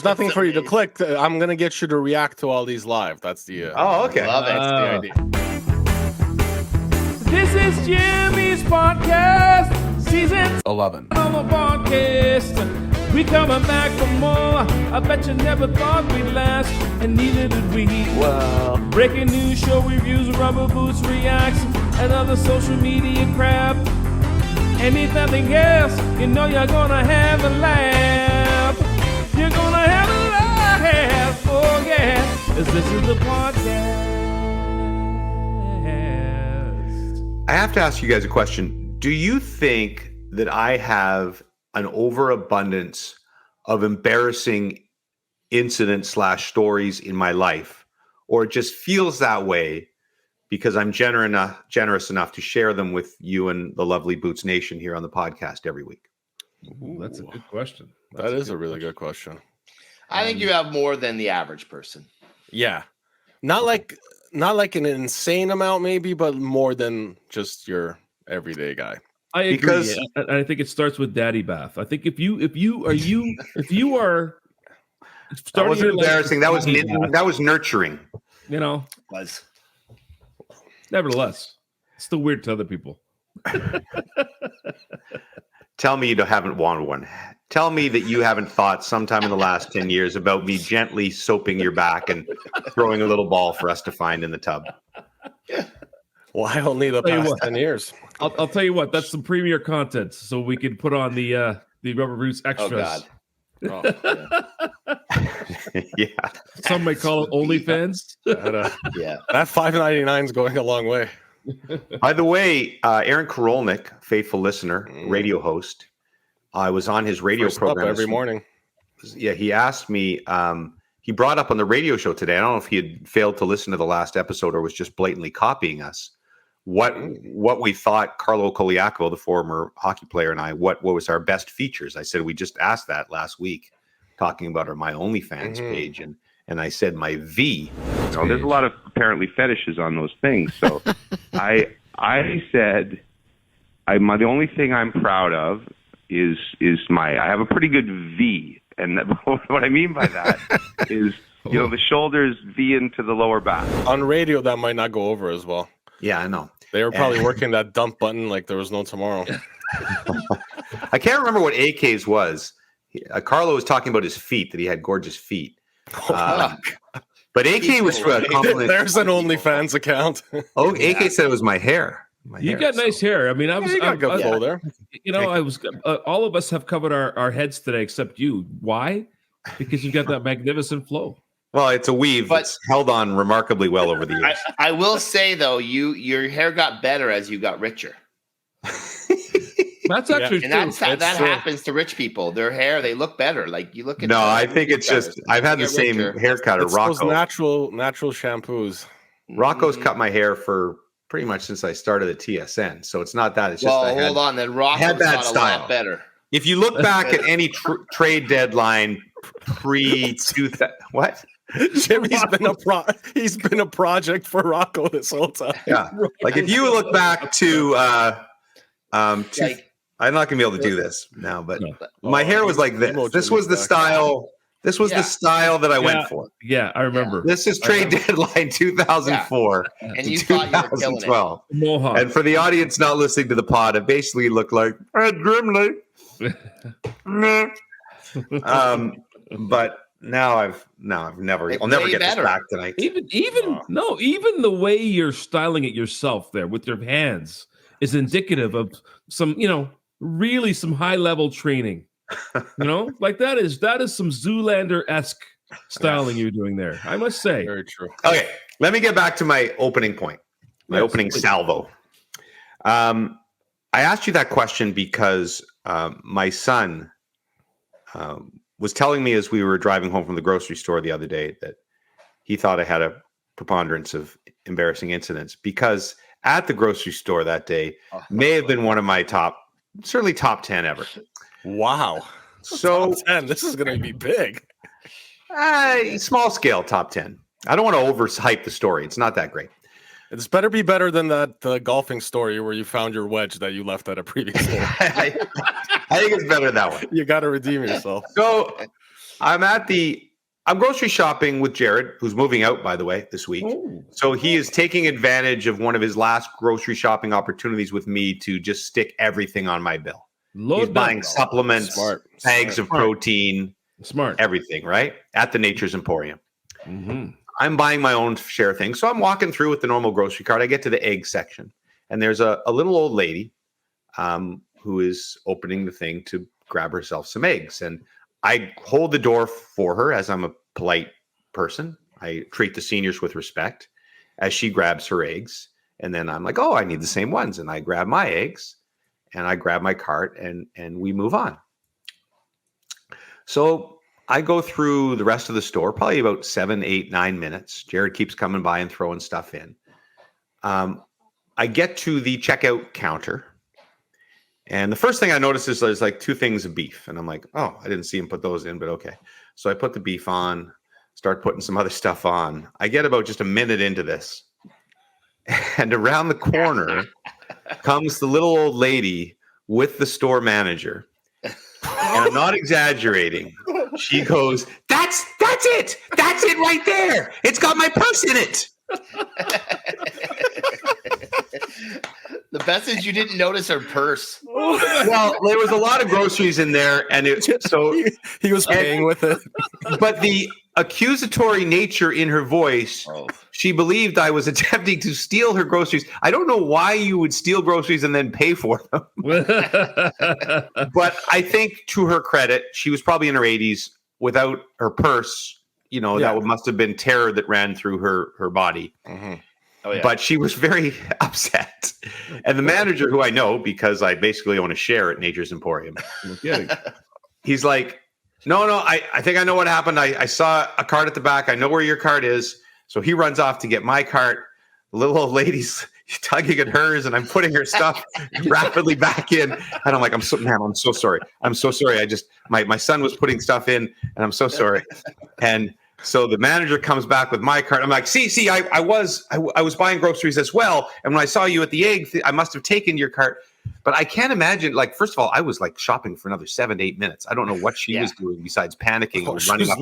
nothing for you to click. I'm gonna get you to react to all these live. That's the. Oh, okay. Love it. That's the idea. This is Jimmy's podcast, season 11. of a podcast. We coming back for more. I bet you never thought we'd last, and neither did we. Well, Breaking news, show reviews, rubber boots reacts, and other social media crap. And if nothing else, you know you're gonna have a laugh. You're gonna have a laugh. Oh yeah, 'cause this is the podcast. I have to ask you guys a question. Do you think that I have an overabundance of embarrassing incidents / stories in my life, or it just feels that way because I'm generous enough to share them with you and the lovely Boots Nation here on the podcast every week? Ooh, that's a good question. that is a really good question. I think you have more than the average person. Yeah, not like an insane amount, maybe, but more than just your everyday guy. I agree. Because- I think it starts with daddy bath. I think if you are That wasn't your life embarrassing. with daddy bath, That was nurturing. you know. Was. Nevertheless, it's still weird to other people. Tell me you haven't wanted one. Tell me that you haven't thought sometime in the last 10 years about me gently soaping your back and throwing a little ball for us to find in the tub. Why only the Tell you past what. 10 years? I'll tell you what. That's some premier content, so we can put on the Rubber Roots Oh extras. God. Yeah. Some may call it OnlyFans. Yeah. That $5.99 is going a long way. By the way, Aaron Korolnik, faithful listener, radio host, I was on his radio First up program every morning. Yeah, he asked me. He brought up on the radio show today. I don't know if he had failed to listen to the last episode or was just blatantly copying us. What we thought, Carlo Coliaco, the former hockey player, and I, what was our best features? I said we just asked that last week, talking about my OnlyFans page, and I said my V. There's a lot of apparently fetishes on those things. So I said the only thing I'm proud of is I have a pretty good V. And what I mean by that is, the shoulders V into the lower back. On radio, that might not go over as well. Yeah, I know. They were probably working that dump button like there was no tomorrow. I can't remember what AK's was. Carlo was talking about his feet, that he had gorgeous feet. But AK was for a compliment. There's an OnlyFans account. Oh, AK said it was my hair. You got nice hair. I mean, I was. You got a good flow there. I was. All of us have covered our heads today, except you. Why? Because you got that magnificent flow. Well, it's a weave. But- It's held on remarkably well over the years. I will say though, your hair got better as you got richer, That's actually and true. that happens to rich people. Their hair, they look better. Like you look at. No, I think it's just I've had the same haircut. It's those Rocco. natural shampoos. Rocco's cut my hair for pretty much since I started at TSN. So it's not that. It's just Well, hold on. Then Rocco's had that got a style. lot better. If you look back at any trade deadline pre-2000, what? Jimmy's been a project for Rocco this whole time. Yeah, like if you look back to, I'm not gonna be able to do this now, but my hair was like this. This was the style. This was the style that I went for. Yeah, I remember. This is trade deadline 2004 And to you thought you were killing it. 2012. Mohawk. And for the audience not listening to the pod, it basically looked like Ed Grimley. But now I'll never way get better. this back tonight. Even the way you're styling it yourself there with your hands is indicative of some, really some high level training. Like that is some Zoolander-esque styling you're doing there. I must say. Very true. Okay, let me get back to my opening point, my opening salvo. I asked you that question because my son was telling me as we were driving home from the grocery store the other day that he thought I had a preponderance of embarrassing incidents because at the grocery store that day may have been one of my certainly top 10 ever. Wow. So Top 10. This is going to be big. small scale top 10. I don't want to overhype the story. It's not that great. It's better be better than that golfing story where you found your wedge that you left at a previous hole. I think it's better that way. You got to redeem yourself. So I'm grocery shopping with Jared, who's moving out, by the way, this week. Oh. So he is taking advantage of one of his last grocery shopping opportunities with me to just stick everything on my bill. He's buying supplements, bags of protein, everything, right? At the Nature's Emporium. Mm-hmm. I'm buying my own share of things. So I'm walking through with the normal grocery cart. I get to the egg section, and there's a little old lady who is opening the thing to grab herself some eggs. And I hold the door for her as I'm a polite person. I treat the seniors with respect as she grabs her eggs. And then I'm like, oh, I need the same ones. And I grab my eggs and I grab my cart and we move on. So I go through the rest of the store, probably about 7, 8, 9 minutes. Jared keeps coming by and throwing stuff in. I get to the checkout counter. And the first thing I notice is there's like 2 things of beef. And I'm like, oh, I didn't see him put those in, but okay. So I put the beef on, start putting some other stuff on. I get about just a minute into this. And around the corner comes the little old lady with the store manager. And I'm not exaggerating. She goes, that's it. That's it right there. It's got my purse in it. The best is you didn't notice her purse. Well, there was a lot of groceries in there, and he was paying with it. But the accusatory nature in her voice, she believed I was attempting to steal her groceries. I don't know why you would steal groceries and then pay for them. But I think, to her credit, she was probably in her 80s. Without her purse, that must have been terror that ran through her body. Mm-hmm. Oh, yeah. But she was very upset. And the manager, who I know because I basically own a share at Nature's Emporium, he's like, no, I think I know what happened. I saw a cart at the back. I know where your cart is. So he runs off to get my cart. The little old lady's tugging at hers, and I'm putting her stuff rapidly back in. And I'm like, I'm so sorry. I'm so sorry. I just, my son was putting stuff in, and I'm so sorry. And so the manager comes back with my cart. I'm like, see, I was buying groceries as well. And when I saw you at the egg, I must have taken your cart. But I can't imagine, first of all, I was shopping for another 7 to 8 minutes. I don't know what she was doing besides panicking and running up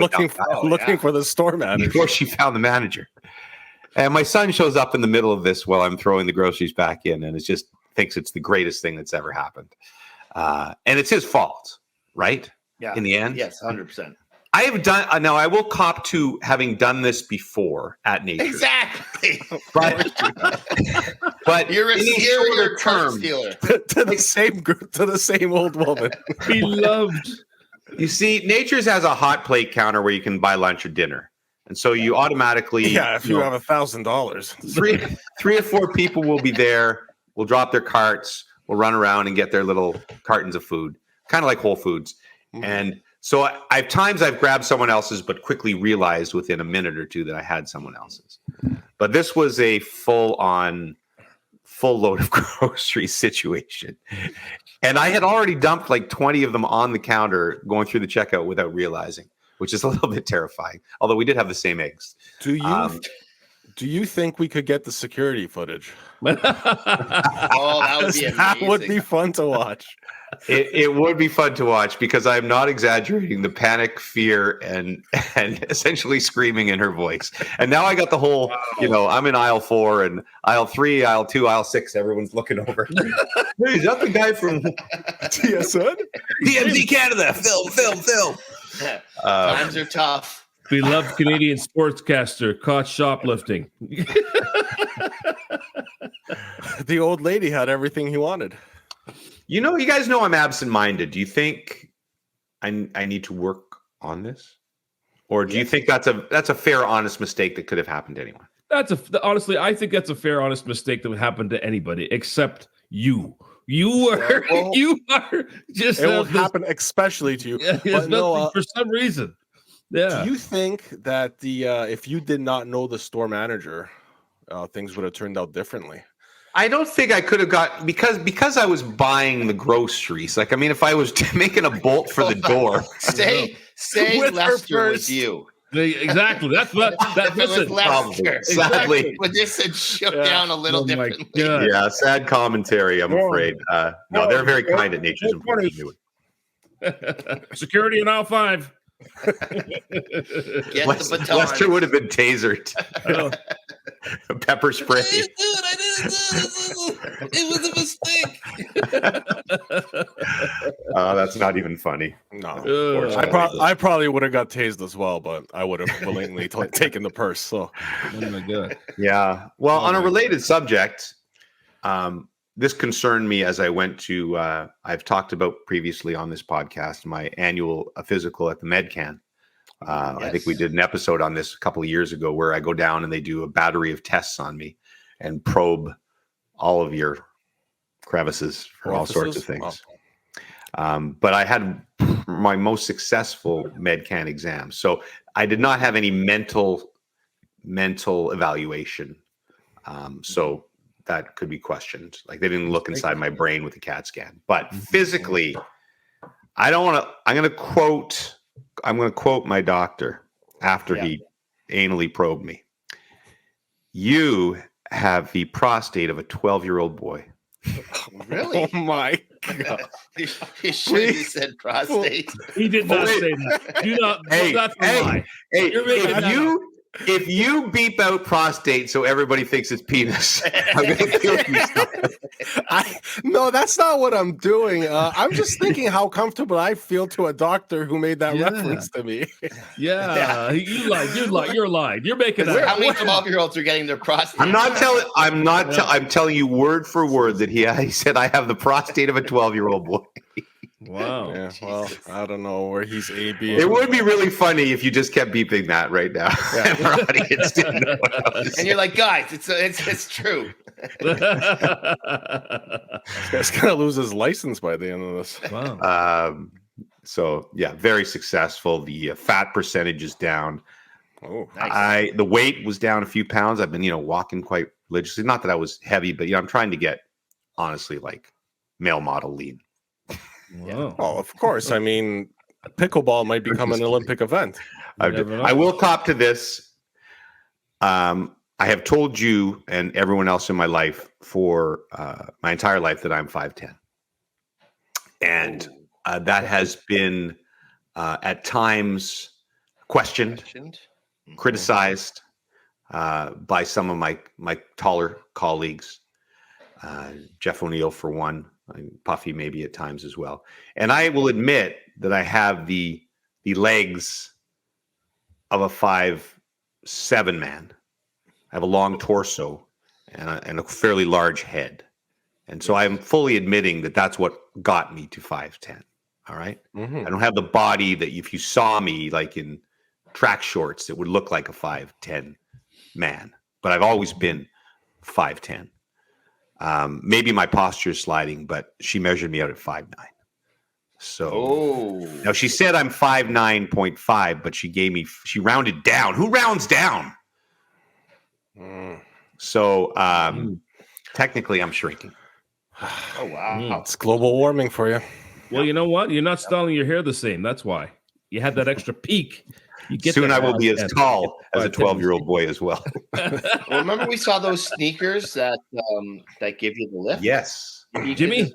looking for the store manager before she found the manager. And my son shows up in the middle of this while I'm throwing the groceries back in, and it just thinks it's the greatest thing that's ever happened. And it's his fault, right? Yeah. In the end? Yes, 100%. I have done, now I will cop to having done this before at Nature. Exactly. But you're a serial term stealer. to the same old woman. Beloved. You see, Nature's has a hot plate counter where you can buy lunch or dinner. And so you automatically, if you have $1,000, 3 or 4 people will be there. Will drop their carts. Will run around and get their little cartons of food, kind of like Whole Foods. And so I've grabbed someone else's, but quickly realized within a minute or two that I had someone else's. But this was a full load of groceries situation. And I had already dumped 20 of them on the counter going through the checkout without realizing, which is a little bit terrifying. Although we did have the same eggs. Do you think we could get the security footage? Oh, that would be amazing. That would be fun to watch. It would be fun to watch because I'm not exaggerating the panic, fear, and essentially screaming in her voice. And now I got the whole, I'm in aisle 4 and aisle 3, aisle 2, aisle 6. Everyone's looking over. Hey, is that the guy from TSN? DMZ Canada. Film. Times are tough. Beloved Canadian sportscaster caught shoplifting. The old lady had everything he wanted. You guys know I'm absent-minded. Do you think I need to work on this? Or do you think that's a fair, honest mistake that could have happened to anyone? Honestly, I think that's a fair, honest mistake that would happen to anybody except you. You are just. It will happen, especially to you. But no, for some reason. Yeah. Do you think that if you did not know the store manager, things would have turned out differently? I don't think I could have got because I was buying the groceries. If I was making a bolt for the door, say Lester with you. Exactly. That's what that with Lester. Sadly, but this had shook down a little differently. Yeah, sad commentary. I'm afraid. No, they're very kind at Nature's Emporium. Security in aisle 5. Get the baton. Lester would have been tasered. Oh, Pepper spray. I didn't do it. It was a mistake. Oh, that's not even funny. No, I probably would have got tased as well, but I would have willingly taken the purse. So, oh my God. Yeah. Well, on a related subject, this concerned me as I went to, I've talked about previously on this podcast, my annual physical at the MedCan. I think we did an episode on this a couple of years ago where I go down and they do a battery of tests on me and probe all of your crevices for all sorts of things. But I had my most successful MedCan exam. So I did not have any mental evaluation. So that could be questioned. Like they didn't look inside my brain with the CAT scan. But physically, I don't want to, I'm going to quote my doctor after he anally probed me. You have the prostate of a 12-year-old boy. Really? oh my God. He should have said prostate. He did not say that. Do not. That's a lie. Hey, You're making that up. if you beep out prostate so everybody thinks it's penis, I'm going to kill you. No, that's not what I'm doing. I'm just thinking how comfortable I feel to a doctor who made that reference to me. Yeah. You lied. You're lying. You're making that. How many 12-year-olds are getting their prostate? I'm telling you word for word that he said I have the prostate of a 12-year-old boy. Wow. Yeah, well, I don't know where he's AB. It would be really funny if you just kept beeping that right now. Yeah. And our audience didn't know what I was And you're like, guys, it's true. This guy's gonna lose his license by the end of this. Wow. So yeah, very successful. The fat percentage is down. Oh, Nice. The weight was down a few pounds. I've been, walking quite religiously. Not that I was heavy, but I'm trying to get honestly like male model lean. Wow. oh, of course. I mean, pickleball might become an Olympic event. I will cop to this. I have told you and everyone else in my life for my entire life that I'm 5'10", and that has been at times questioned, criticized by some of my taller colleagues. Jeff O'Neill for one, Puffy maybe at times as well. And I will admit that I have the legs of a 5'7" man. I have a long torso and a fairly large head. And so I'm fully admitting that that's what got me to 5'10". All right. Mm-hmm. I don't have the body that if you saw me like in track shorts, it would look like a 5'10" man, but I've always been 5'10". Maybe my posture is sliding, but she measured me out at 5'9". So now she said I'm 5'9.5", but she rounded down. Who rounds down? So technically I'm shrinking. Oh, wow. It's global warming for you. Well, you know what? You're not styling your hair the same. That's why. You had that extra peak. You get Soon that I will be as 5'10". tall as a 12-year-old boy as well. Well, remember we saw those sneakers that give you the lift? Yes. Jimmy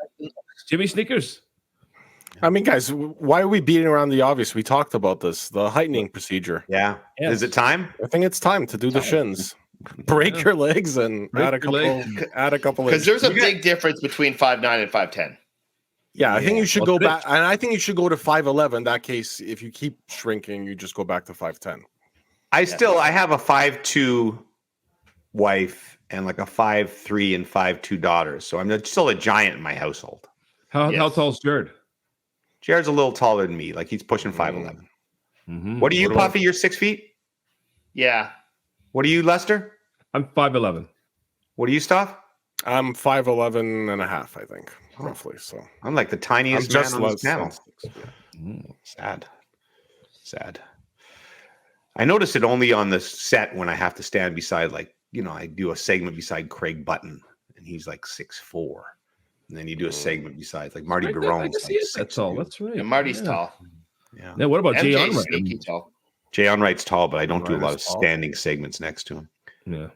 sneakers. I mean, guys, why are we beating around the obvious? We talked about this, the heightening procedure. Yeah. Yes. Is it time? I think it's time to do the shins. Break your legs and add a couple. Because there's a big difference between 5'9" and 5'10". Yeah, I think you should go back, and I think you should go to 5'11". In that case, if you keep shrinking, you just go back to 5'10". I have a 5'2" wife and like a 5'3" and 5'2" daughters. So I'm still a giant in my household. How tall is Jared? Jared's a little taller than me. Like he's pushing 5'11". Mm-hmm. What are you, Puffy? You're 6 feet? Yeah. What are you, Lester? I'm 5'11". What are you, Stoff? I'm 5'11 and a half, I think, roughly. So I'm like the tiniest man on this panel. Sad. I notice it only on the set when I have to stand beside, like, I do a segment beside Craig Button, and he's like 6'4". And then you do a segment besides, like Marty Baron's like 6'2". That's all. That's right. Yeah, Marty's tall. Yeah. Yeah. What about Jay MJ's Onright? sneaky tall. Jay Onright's tall, but I don't do a Onright lot of is tall. standing segments next to him. Yeah.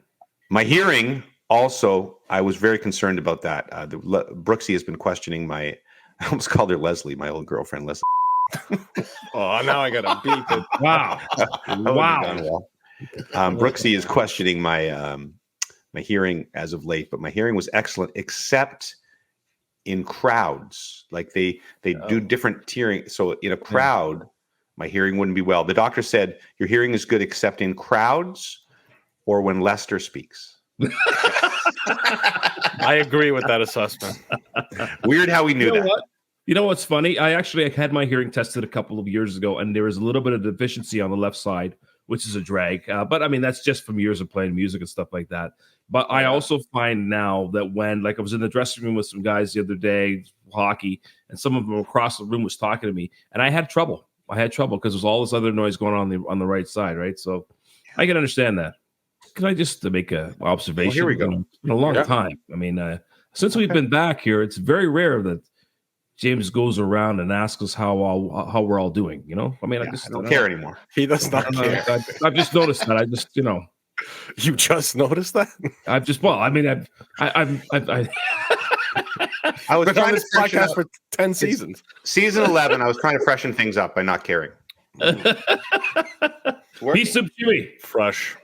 My hearing also, I was very concerned about that. Brooksy has been questioning I almost called her Leslie, my old girlfriend, Leslie. Oh, now I gotta beep it. Wow. That would have Wow. gone well. Brooksy is questioning my my hearing as of late, but my hearing was excellent, except in crowds. Like they do different tiering. So in a crowd, my hearing wouldn't be well. The doctor said your hearing is good except in crowds or when Lester speaks. I agree with that assessment. Weird how we knew that. What? You know what's funny? I actually had my hearing tested a couple of years ago, and there was a little bit of deficiency on the left side, which is a drag. But I mean, that's just from years of playing music and stuff like that. But I also find now that when, like, I was in the dressing room with some guys the other day, hockey, and some of them across the room was talking to me, and I had trouble. Because there's all this other noise going on the right side, right? So I can understand that. Can I just make an observation? Well, here we go. In a long time. I mean, since we've been back here, it's very rare that James goes around and asks us how we're all doing. You know, I mean, I don't care anymore. He does not care. I've just noticed that. You just noticed that? I was Been on this podcast for 10 seasons. Season 11, I was trying to freshen things up by not caring. Piece of chewy. Fresh.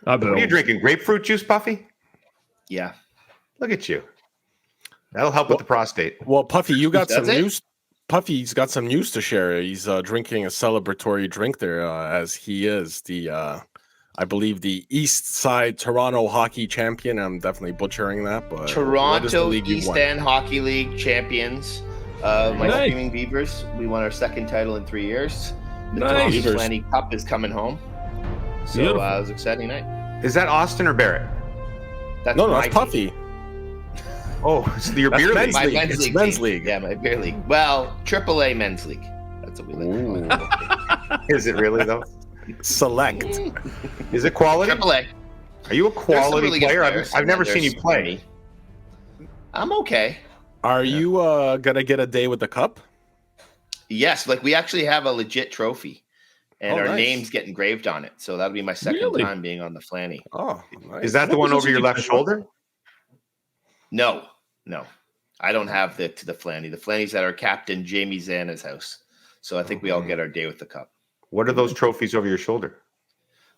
What are you drinking? Grapefruit juice, Puffy? Yeah. Look at you. That'll help with the prostate. Well, Puffy, you got That's some it? news. Puffy's got some news to share. He's drinking a celebratory drink there, as he is the, I believe, the East Side Toronto hockey champion. I'm definitely butchering that, but what is the Toronto league you East won? End Hockey League champions. My Nice. Screaming Beavers. We won our second title in 3 years. The Nice. Toronto Flanny Cup is coming home. So Beautiful. it was an exciting night. Is that Austin or Barrett? That's No, my that's Puffy. Oh, it's your That's beer men's league. My league. men's It's league. men's team. league. Yeah, my beer league. Well, AAA men's league. That's what we like to call it. Is it really, though? Select. Is it quality? AAA. Are you a There's some quality really good player? players, I've and never then seen you there's play. me. I'm okay. Are you gonna get a day with the cup? Yes, like we actually have a legit trophy, and Oh, our nice. names get engraved on it. So that'll be my second Really? time being on the Flanny. Oh, nice. Is that the What one over position your do you left play? shoulder? No, I don't have the Flanny. The Flanny's at our captain Jamie Zana's house. So I think we all get our day with the cup. What are those trophies over your shoulder?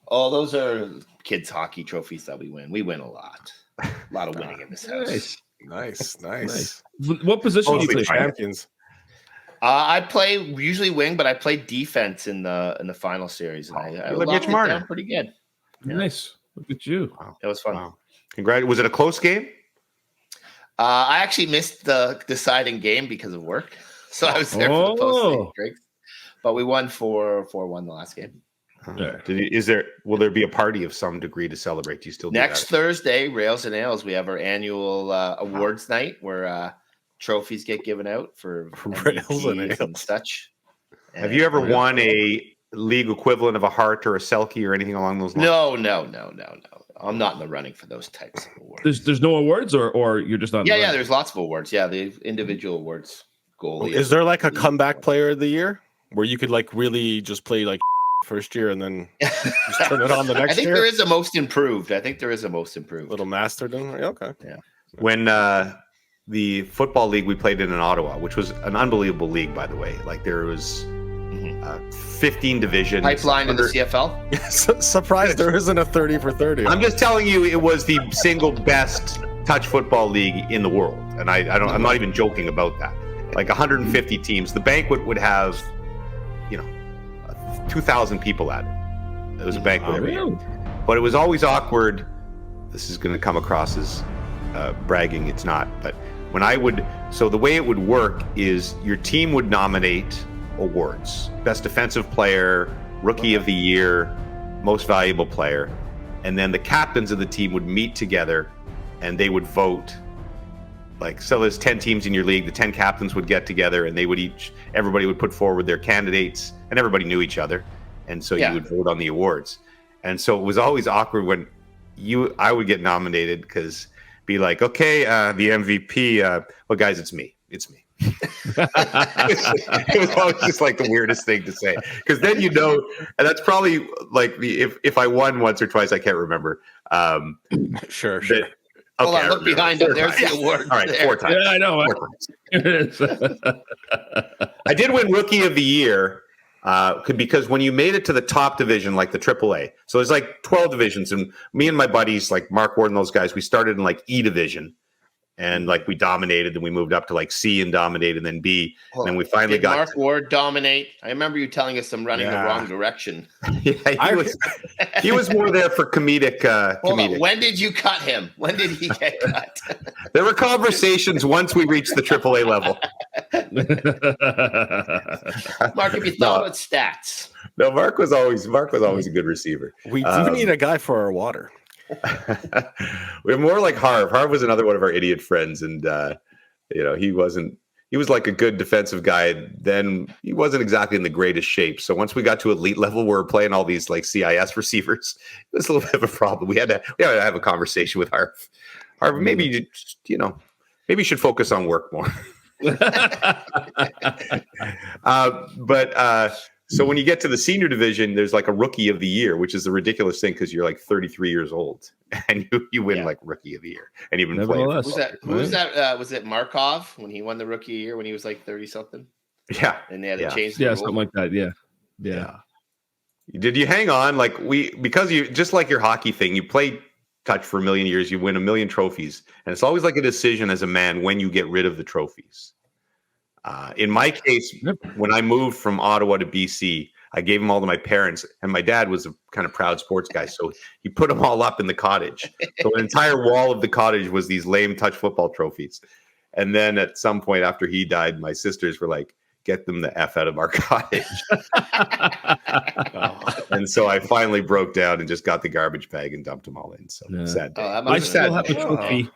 Oh, those are kids' hockey trophies that we win. We win a lot of winning in this house. Nice. What position do you Mostly play? Champions. I play usually wing, but I played defense in the final series, and I You're like locked Mitch it Marner. down pretty good. Nice. Look at you. It was fun. Wow. Was it a close game? I actually missed the deciding game because of work, so I was there for the post breaks. But we won 4-1 the last game. Yeah. Will there be a party of some degree to celebrate? Do you still do Next that? Thursday, Rails and Ales, we have our annual awards night where trophies get given out for Rails and MVPs and Ales. such. Have you ever won a league equivalent of a Hart or a Selkie or anything along those lines? No. I'm not in the running for those types of awards. There's no awards, or you're just not. in the Yeah. running? There's lots of awards. Yeah, the individual awards. Goalie. Is there like a comeback player of the year where you could like really just play like first year and then just turn it on the next I think year? there is a most improved. Little master done. Okay. When the football league we played in Ottawa, which was an unbelievable league, by the way. Like there was 15 divisions. Pipeline in the CFL. Surprised there isn't a 30 for 30. I'm just telling you, it was the single best touch football league in the world, and I'm not even joking about that. Like 150 teams. The banquet would have, 2,000 people at it. It was a banquet every year. But it was always awkward. This is going to come across as bragging. It's not. But so the way it would work is your team would nominate awards: best defensive player, rookie of the year, most valuable player, and then the captains of the team would meet together and they would vote. Like, so there's 10 teams in your league, the 10 captains would get together and everybody would put forward their candidates, and everybody knew each other. And so you would vote on the awards. And so it was always awkward when I would get nominated, because be like, okay, the MVP, well, guys, it's me. It was always just like the weirdest thing to say, because then and that's probably like if I won once or twice, I can't remember. Sure. Hold Okay, on, look behind him. There's the award. All right, there. 4 times. Yeah, I know. 4 times. I did win Rookie of the Year because when you made it to the top division, like the AAA, so there's like 12 divisions, and me and my buddies, like Mark Ward and those guys, we started in like E division, and like we dominated, and we moved up to like C and dominated, and then B, and then we finally Did got Mark Ward dominate? I remember you telling us I'm running the wrong direction. Yeah, he was more there for comedic. Hold on. comedic. When did you cut him? When did he get cut? There were conversations once we reached the AAA level. Mark, have you thought about stats? No, Mark was always a good receiver. We do need a guy for our water. We're more like Harv. Harv was another one of our idiot friends, and he was like a good defensive guy. Then he wasn't exactly in the greatest shape. So once we got to elite level, we were playing all these like CIS receivers. It was a little bit of a problem. We had to have a conversation with Harv. Harv, maybe maybe you should focus on work more. So when you get to the senior division, there's like a Rookie of the Year, which is a ridiculous thing because you're like 33 years old and you win like Rookie of the Year, and you've been playing. Who was that? Was it Markov when he won the Rookie of the Year when he was like 30 something? Yeah, and they had to change the rule? Something like that. Yeah. Did you hang on? Like because you just like your hockey thing, you played touch for a million years, you win a million trophies, and it's always like a decision as a man when you get rid of the trophies. In my case, when I moved from Ottawa to BC, I gave them all to my parents, and my dad was a kind of proud sports guy, so he put them all up in the cottage. So an entire wall of the cottage was these lame touch football trophies. And then at some point after he died, my sisters were like, "Get them the F out of our cottage." And so I finally broke down and just got the garbage bag and dumped them all in. So sad day. I still have a trophy.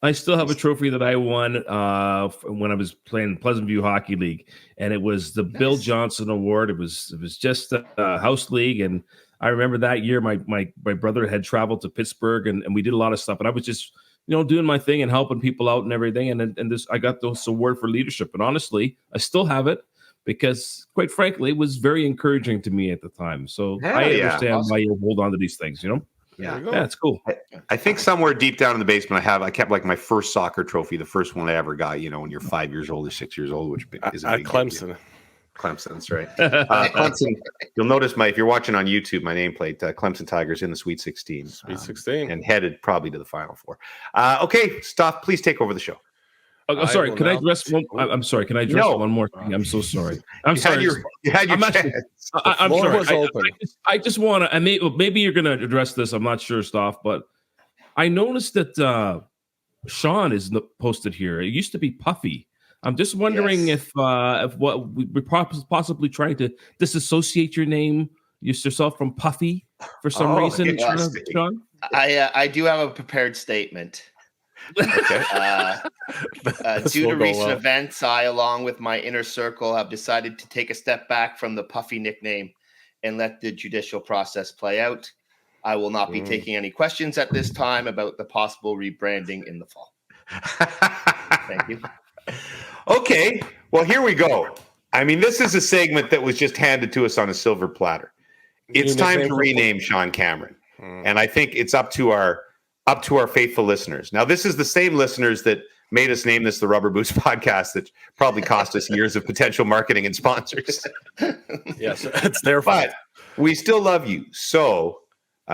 I still have a trophy that I won when I was playing Pleasant View Hockey League, and it was the Bill Johnson Award. It was just a house league, and I remember that year my brother had traveled to Pittsburgh, and we did a lot of stuff, and I was just doing my thing and helping people out and everything, and I got this award for leadership, and honestly, I still have it because, quite frankly, it was very encouraging to me at the time. So I understand why you hold on to these things, Yeah, it's cool. I think somewhere deep down in the basement, I kept like my first soccer trophy, the first one I ever got. When you're 5 years old or 6 years old, which is a big Clemson. Deal. Clemson, that's right. Clemson. You'll notice if you're watching on YouTube, my nameplate, Clemson Tigers in the Sweet 16. Sweet 16, and headed probably to the Final Four. Okay, Stoff, please take over the show. Oh, sorry. Can I address one? I'm sorry. Can I address one more thing? I'm so sorry. I'm sorry. You had your chance. I'm sorry. I just want to, and maybe you're going to address this. I'm not sure, Stoff, but I noticed that Sean is posted here. It used to be Puffy. I'm just wondering if what we're possibly trying to disassociate your name yourself from Puffy for some reason, Sean. I do have a prepared statement. Okay. Due to recent events, I, along with my inner circle, have decided to take a step back from the Puffy nickname and let the judicial process play out. I will not be taking any questions at this time about the possible rebranding in the fall. Thank you. Okay. Well, here we go. I mean, this is a segment that was just handed to us on a silver platter. It's time to rename Sean Cameron. And I think it's up to our faithful listeners. Now, this is the same listeners that made us name this the Rubber Boots podcast that probably cost us years of potential marketing and sponsors. Yes, it's their fault. But we still love you. So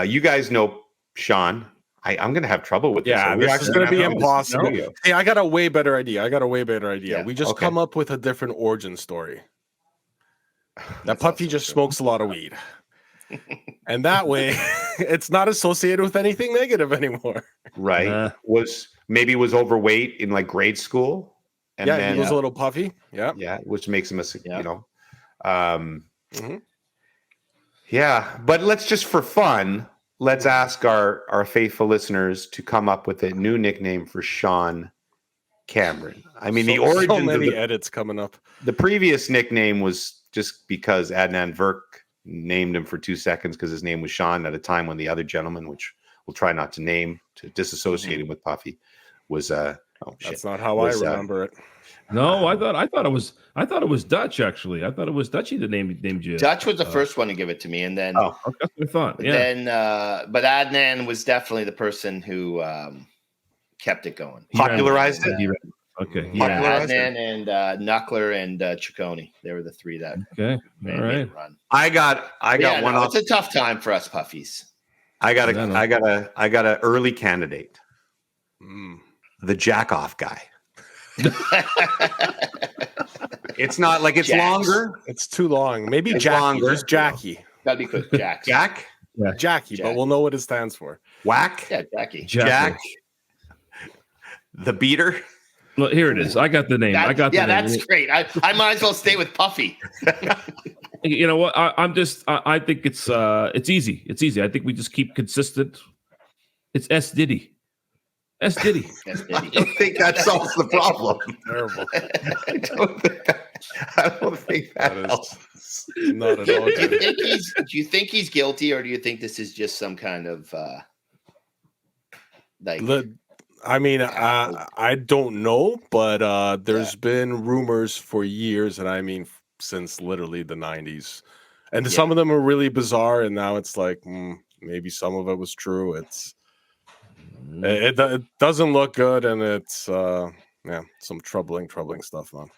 you guys know Sean. I'm going to have trouble with this. Yeah, this is going to be impossible. Hey, I got a way better idea. Yeah. We just come up with a different origin story. That Puffy just smokes a lot of weed. And that way, it's not associated with anything negative anymore. Right. Was overweight in like grade school. And then, he was a little puffy. Yeah. Yeah. Which makes him Yeah. But let's just for fun, let's ask our faithful listeners to come up with a new nickname for Sean Cameron. I mean, the origins so many of the edits coming up. The previous nickname was just because Adnan Virk named him for 2 seconds because his name was Sean at a time when the other gentleman, which we'll try not to name to disassociate him with Puffy, was that's not how I remember it. No, I thought it was Dutch actually. I thought it was Dutchy that named you. Dutch was the first one to give it to me, and then that's what I thought. Yeah. Then but Adnan was definitely the person who kept it going. Popularized it. Okay. Yeah, Adnan and Knuckler and Ciccone. They were the three that Okay. made All right. it run. I got one off. It's a tough time for us puffies. I got a early candidate. The jack off guy. It's not like it's longer. It's too long. Maybe It's Jackie. longer. Just Jackie. That'd be quick. Jack. Jack? Yeah. Jackie, but we'll know what it stands for. Whack? Yeah, Jackie. Jack? The beater? Well, here it is. I got the name. That's great. I might as well stay with Puffy. You know what? I think it's easy. It's easy. I think we just keep consistent. It's S. Diddy. S. Diddy. I don't think that solves the problem. Terrible. I don't think that helps. Not at all. Do you think he's guilty, or do you think this is just some kind of I don't know, but there's been rumors for years, and I mean since literally the 90s. And some of them are really bizarre, and now it's like maybe some of it was true. It doesn't look good, and it's some troubling stuff, man.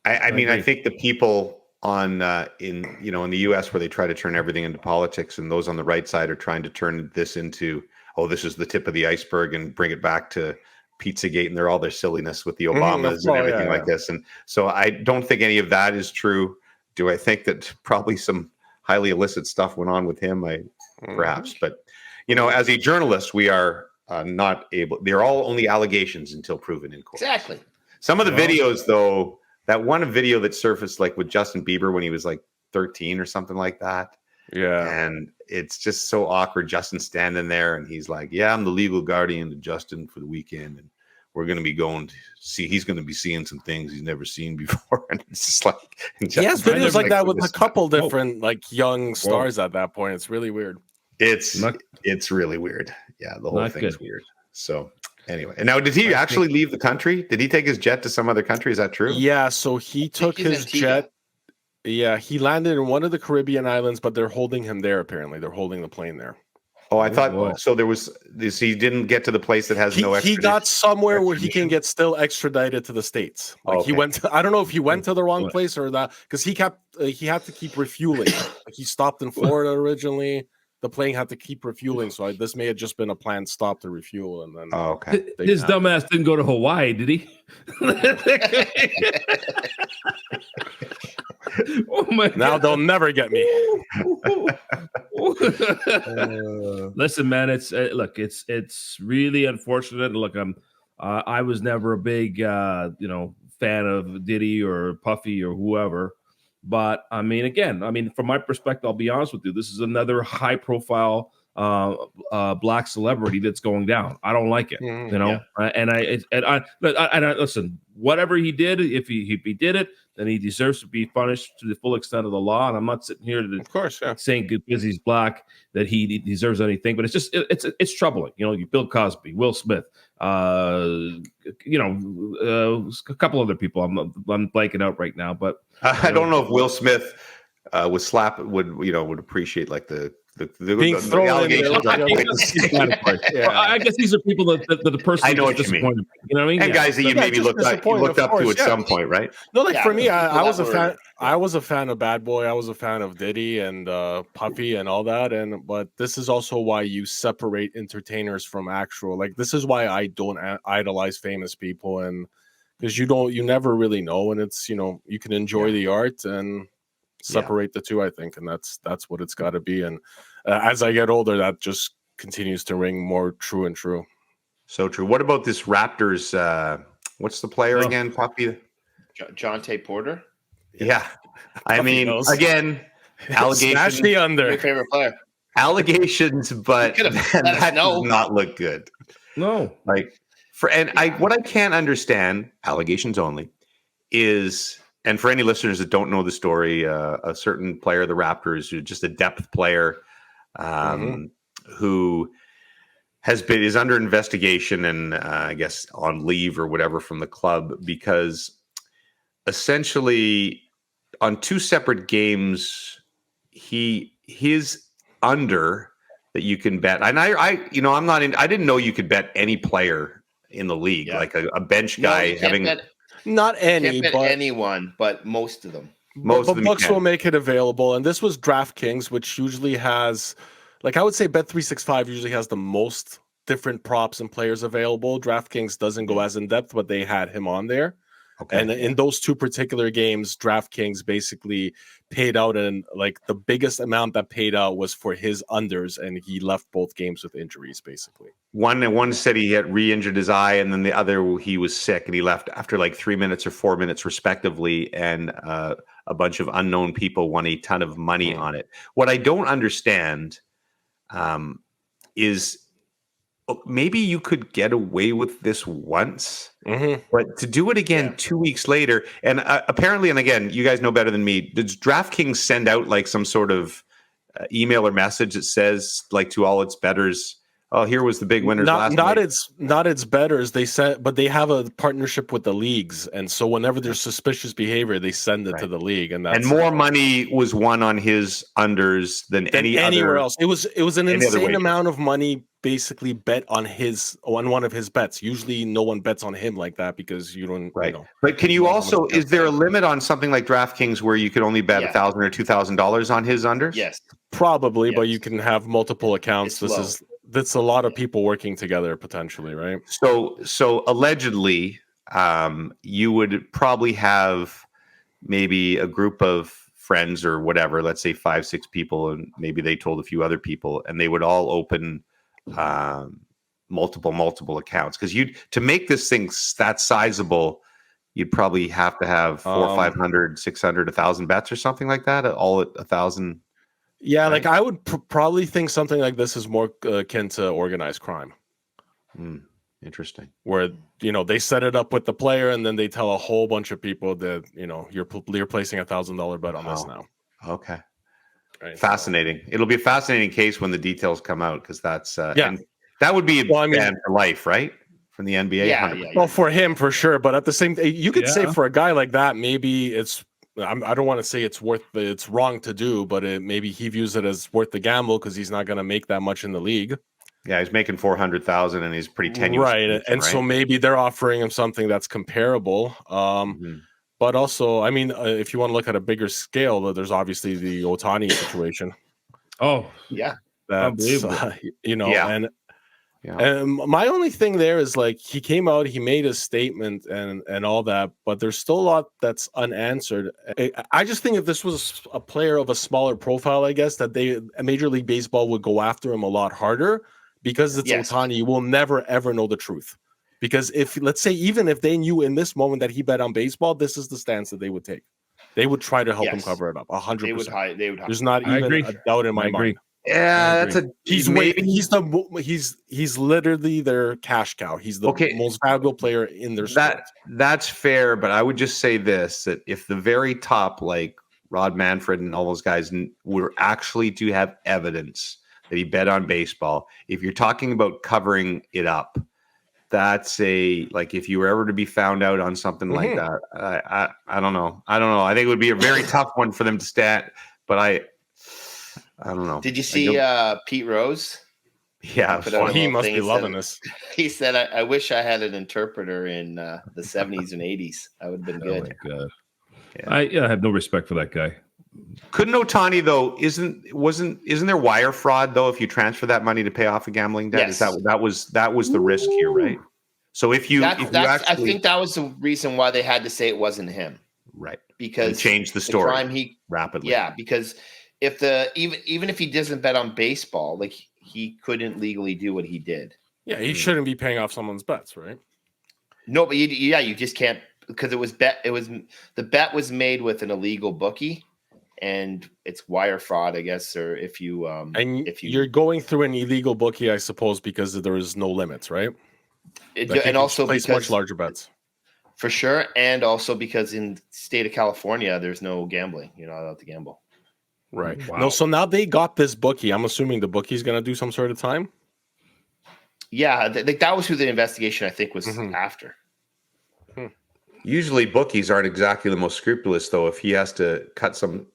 I mean, I think the people on in the US where they try to turn everything into politics, and those on the right side are trying to turn this into, this is the tip of the iceberg, and bring it back to Pizzagate and all their silliness with the Obamas and everything like this. And so I don't think any of that is true. Do I think that probably some highly illicit stuff went on with him? Perhaps, but as a journalist, we are not able. They're all only allegations until proven in court. Exactly. Some of the videos, though, that one video that surfaced like with Justin Bieber when he was like 13 or something like that. Yeah. And it's just so awkward. Justin standing there and he's like, yeah, I'm the legal guardian to Justin for the weekend. And we're going to be going to see, he's going to be seeing some things he's never seen before. And it's just like, he has videos like that with a couple different like young stars at that point. It's really weird. It's really weird. Yeah. The whole thing's weird. So anyway, and now did he actually leave the country? Did he take his jet to some other country? Is that true? Yeah. So he took his jet. Yeah, he landed in one of the Caribbean islands, but they're holding him there. Apparently, they're holding the plane there. Oh, I thought so. There was this. He didn't get to the place that has no. He got somewhere where he can get still extradited to the States. Like he went. I don't know if he went to the wrong place or that, because he had to keep refueling. Like he stopped in Florida originally. The plane had to keep refueling, so this may have just been a planned stop to refuel, and then. Oh, okay. His dumbass didn't go to Hawaii, did he? Oh my! Now they'll never get me. Listen, man, it's really unfortunate. Look, I was never a big fan of Diddy or Puffy or whoever. But I mean, from my perspective, I'll be honest with you. This is another high-profile black celebrity that's going down. I don't like it, I listen. Whatever he did, if he did it, then he deserves to be punished to the full extent of the law. And I'm not sitting here saying because he's black that he deserves anything. But it's just it's troubling. Bill Cosby, Will Smith, a couple other people. I'm blanking out right now, but. I don't know if Will Smith would appreciate like the allegations. I guess these are people that the person I know what you mean. You know what I mean? And guys that you maybe looked up to at some point, right? No, like for me, I was a fan. I was a fan of Bad Boy. I was a fan of Diddy and Puffy and all that. But this is also why you separate entertainers from actual. Like this is why I don't idolize famous people, and because you never really know, and it's you can enjoy the art and separate the two, I think, and that's what it's got to be. And as I get older, that just continues to ring more true and true. So true. What about this Raptors? What's the player again? Puppy? Jonte Porter. Yeah, I mean, again, allegations. Smash the under. Your favorite player. Allegations, but that does not look good. No, like what I can't understand, allegations only, is. And for any listeners that don't know the story, a certain player, the Raptors, who's just a depth player, who is under investigation and I guess on leave or whatever from the club because essentially on two separate games, his under that you can bet. And I didn't know you could bet any player in the league, Yeah. like a bench No, guy you can't having bet, Not you can't any, bet but anyone, but most of them. most but of them you Bucks can. will make it available. And this was DraftKings, which usually has, like, I would say Bet365 usually has the most different props and players available. DraftKings doesn't go as in depth, but they had him on there. Okay. And in those two particular games, DraftKings basically paid out, and like the biggest amount that paid out was for his unders, and he left both games with injuries, basically. One said he had re-injured his eye, and then the other he was sick, and he left after like 3 minutes or 4 minutes, respectively. And a bunch of unknown people won a ton of money on it. What I don't understand is maybe you could get away with this once, but to do it again 2 weeks later, and apparently, and again, you guys know better than me, does DraftKings send out like some sort of email or message that says, like, to all its bettors, oh, here was the big winners last night? Not its bettors. They said, but they have a partnership with the leagues, and so whenever there's suspicious behavior, they send it to the league, and more money was won on his unders than anywhere else. It was an insane wager. amount of money basically bet on one of his bets. Usually, no one bets on him like that because you don't. Right. You know, but can you also? Is there a limit on something like DraftKings where you could only bet $1,000 or $2,000 on his unders? Yes. Probably, but you can have multiple accounts. That's a lot of people working together potentially, right? So allegedly, you would probably have maybe a group of friends or whatever, let's say 5-6 people, and maybe they told a few other people, and they would all open multiple accounts, because to make this thing that sizable, you'd probably have to have 400, 500, 600, 1,000 bets or something like that, all at 1,000. Yeah, right? Like I would probably think something like this is more akin to organized crime. Interesting. Where, they set it up with the player, and then they tell a whole bunch of people that, you're placing $1,000 bet on this now. Okay. Right, fascinating. So it'll be a fascinating case when the details come out, because that's and that would be a ban for life, right? From the NBA. Yeah. Well, for him for sure, but at the same time, you could say for a guy like that, maybe it's. I don't want to say it's wrong to do, but maybe he views it as worth the gamble because he's not going to make that much in the league. Yeah, he's making 400,000, and he's pretty tenuous, right? So maybe they're offering him something that's comparable. But also, I mean, if you want to look at a bigger scale, there's obviously the Ohtani situation. Oh, yeah, that's and my only thing there is, like, he came out, he made a statement and all that, but there's still a lot that's unanswered. I just think if this was a player of a smaller profile, I guess that Major League Baseball would go after him a lot harder, because it's Ohtani. You will never ever know the truth, because let's say even if they knew in this moment that he bet on baseball, this is the stance that they would take. They would try to help him cover it up 100%. They would hide. There's not even a doubt in my mind. Yeah, he's literally their cash cow. He's the most valuable player in their sport. That's fair, but I would just say this: that if the very top, like Rod Manfred and all those guys, were actually to have evidence that he bet on baseball, if you're talking about covering it up, that's if you were ever to be found out on something like that, I don't know. I think it would be a very tough one for them to stand, but I don't know. Did you see Pete Rose? Yeah, he must be loving this. He said, I wish I had an interpreter in the 70s and 80s. That would have been good. Oh my God. Yeah. I have no respect for that guy. Couldn't Ohtani, though, isn't there wire fraud, though, if you transfer that money to pay off a gambling debt? Yes. That was the risk here, right? So I think that was the reason why they had to say it wasn't him. Right. Because changed the story rapidly. Yeah, because even if he doesn't bet on baseball, like, he couldn't legally do what he did. Yeah, he shouldn't be paying off someone's bets, right? No, but you just can't, because the bet was made with an illegal bookie, and it's wire fraud, I guess, or if you're going through an illegal bookie, I suppose, because there is no limits, right? And also place much larger bets. For sure, and also because in the state of California, there's no gambling. You're not allowed to gamble. Right. Wow. No, so now they got this bookie. I'm assuming the bookie's going to do some sort of time. Yeah, that was who the investigation, I think, was after. Usually bookies aren't exactly the most scrupulous, though, if he has to cut some.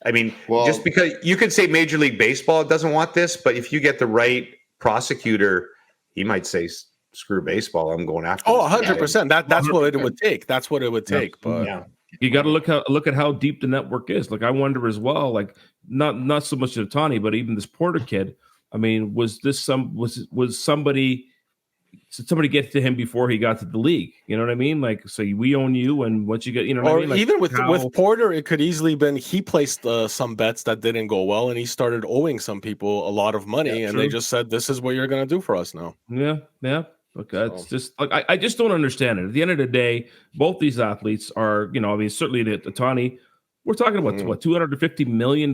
I mean, just because you could say Major League Baseball doesn't want this, but if you get the right prosecutor, he might say, screw baseball. I'm going after. Oh, this guy. 100%. That's what it would take. That's what it would take. But Yeah. You got to look at how deep the network is. Like I wonder as well. Like not so much Otani, but even this Porter kid. I mean, was somebody? Did somebody get to him before he got to the league? You know what I mean? Like, so we own you, and once you get, you know what I mean? Like even with Porter, it could easily been he placed some bets that didn't go well, and he started owing some people a lot of money, and they just said, "This is what you're going to do for us now." Yeah. Okay, it's just like I just don't understand it. At the end of the day, both these athletes are, you know, I mean, certainly the Otani, we're talking about what $250 million.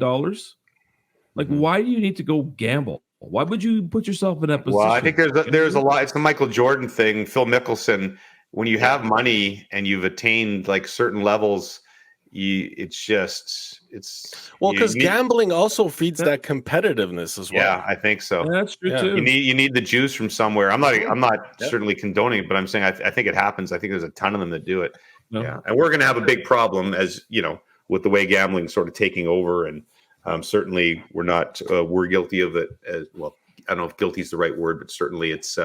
Like, why do you need to go gamble? Why would you put yourself in that position? Well, I think there's a lot. It's the Michael Jordan thing. Phil Mickelson. When you have money and you've attained like certain levels, because gambling also feeds that competitiveness as well. Yeah, I think so. Yeah, that's true too. You need the juice from somewhere. I'm not certainly condoning it, but I'm saying I think it happens. I think there's a ton of them that do it. No. Yeah, and we're going to have a big problem, as you know, with the way gambling sort of taking over, and certainly we're guilty of it as well. I don't know if guilty is the right word, but certainly it's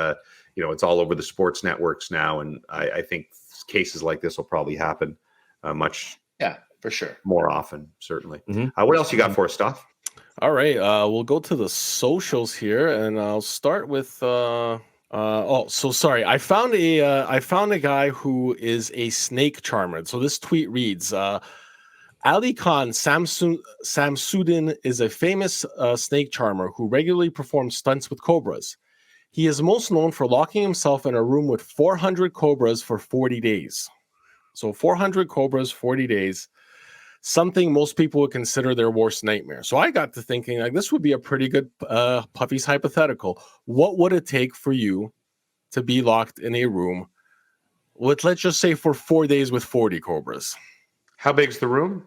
it's all over the sports networks now, and I think cases like this will probably happen much. Yeah, for sure. More often, certainly. What else you got for us, Stoff? All right, we'll go to the socials here, and I'll start with. Sorry. I found a guy who is a snake charmer. So this tweet reads: Ali Khan Samsudin is a famous snake charmer who regularly performs stunts with cobras. He is most known for locking himself in a room with 400 cobras for 40 days. So 400 cobras, 40 days, something most people would consider their worst nightmare. So I got to thinking, like, this would be a pretty good Puffy's hypothetical. What would it take for you to be locked in a room with, let's just say, for 4 days with 40 cobras? How big's the room?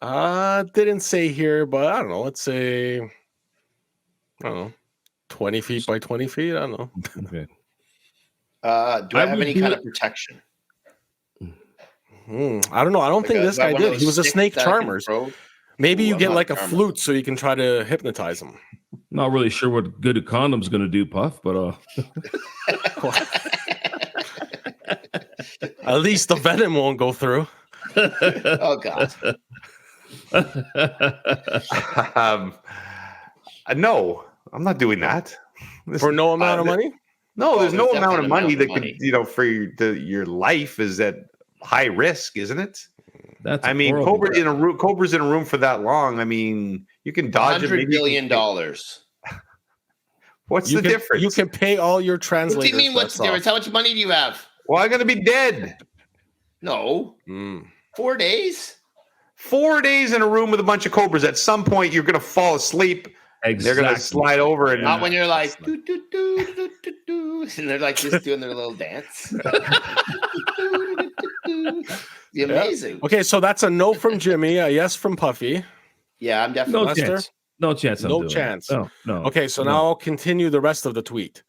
Didn't say here, but I don't know. Let's say, 20 feet by 20 feet. I don't know. Okay. Do I have any kind of protection? I don't know. I don't think this guy did. He was a snake charmer. Maybe you get like a flute so you can try to hypnotize him. Not really sure what good a condom's going to do, Puff, but at least the venom won't go through. Oh God. No, I'm not doing that. For no amount of money? No, there's no amount of money that could, for your life is at high risk, isn't it? Cobra's in a room for that long. I mean, you can dodge $100 billion. What's the difference? You can pay all your translators. What do you mean? What's the difference? How much money do you have? Well, I'm going to be dead. No. 4 days? 4 days in a room with a bunch of cobras. At some point, you're going to fall asleep. Exactly. They're going to slide over. And not when you're like, do, do, do, do, do, do, and they're like just doing their little dance. Be amazing. Okay, so that's a no from Jimmy, a yes from Puffy. Yeah, I'm definitely No chance. No chance. No. Okay, so now I'll continue the rest of the tweet.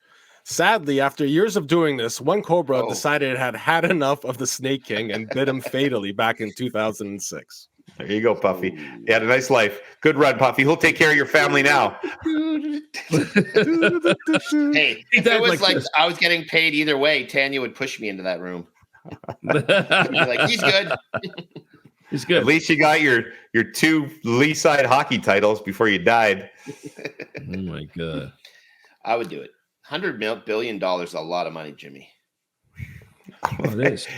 Sadly, after years of doing this, one cobra decided it had enough of the Snake King and bit him fatally back in 2006. There you go, Puffy. You had a nice life. Good run, Puffy. He'll take care of your family now. Hey, if it was like I was getting paid either way, Tanya would push me into that room. Like, he's good. He's good. At least you got your 2 Lee-side hockey titles before you died. Oh my God. I would do it. $100 billion is a lot of money, Jimmy. Well, it is.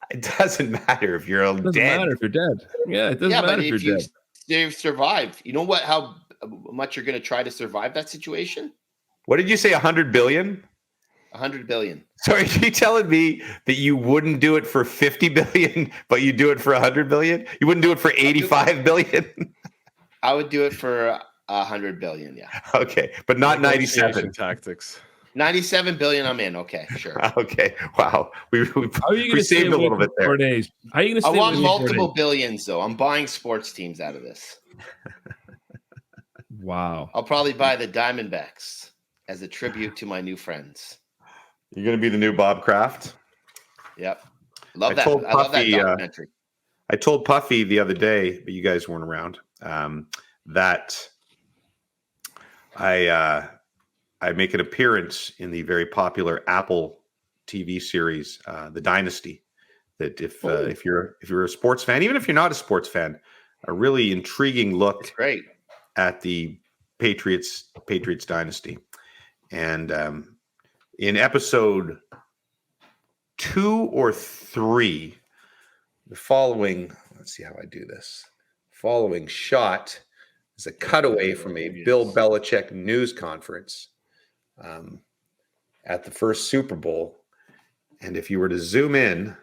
It doesn't matter if you're dead. It doesn't matter if you're dead. Yeah, it doesn't matter if you're dead. You've survived. You know how much you're going to try to survive that situation? What did you say, 100 billion? 100 billion. So are you telling me that you wouldn't do it for 50 billion, but you do it for 100 billion? You wouldn't do it for 85 billion? I would do it for 100 billion, yeah. Okay, but not 97. Tactics. 97 billion, I'm in. Okay, sure. Okay, wow. We saved a little bit there. 4 days? How are you going to I want multiple billions, though. I'm buying sports teams out of this. Wow. I'll probably buy the Diamondbacks as a tribute to my new friends. You're going to be the new Bob Kraft? Yep. I love that documentary. I told Puffy the other day, but you guys weren't around, that I make an appearance in the very popular Apple TV series, The Dynasty. That if you're a sports fan, even if you're not a sports fan, a really intriguing look It's great. at the Patriots dynasty. And in episode 2 or 3, the following, let's see how I do this. Following shot is a cutaway from a Bill Belichick news conference at the first Super Bowl. And if you were to zoom in,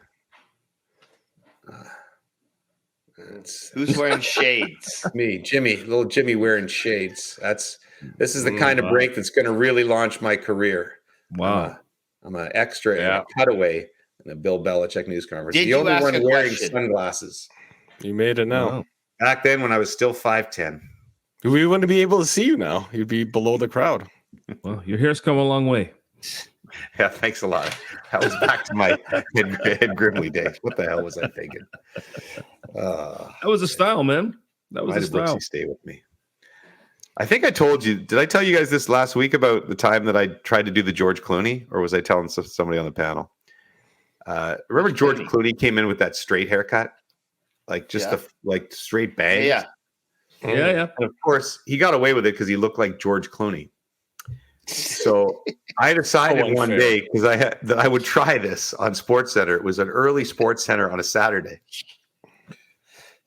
Who's wearing shades? me, Jimmy, little Jimmy wearing shades. This is the kind of break that's going to really launch my career. Wow. I'm an extra and a cutaway in the Bill Belichick news conference. Did the you only ask one a wearing question? sunglasses. You made it now. Wow. Back then when I was still 5'10". We wouldn't be able to see you now. You'd be below the crowd. Well, your hair's come a long way. Yeah, thanks a lot. That was back to my Ed Grimley days. What the hell was I thinking? That was a style, man. That was Why a did style. Brooksy stay with me? I think I told you. Did I tell you guys this last week about the time that I tried to do the George Clooney, or was I telling somebody on the panel? Remember George Clooney came in with that straight haircut, like just like straight bangs. Yeah. Yeah. And of course, he got away with it because he looked like George Clooney. So I decided one day because that I would try this on SportsCenter. It was an early SportsCenter on a Saturday,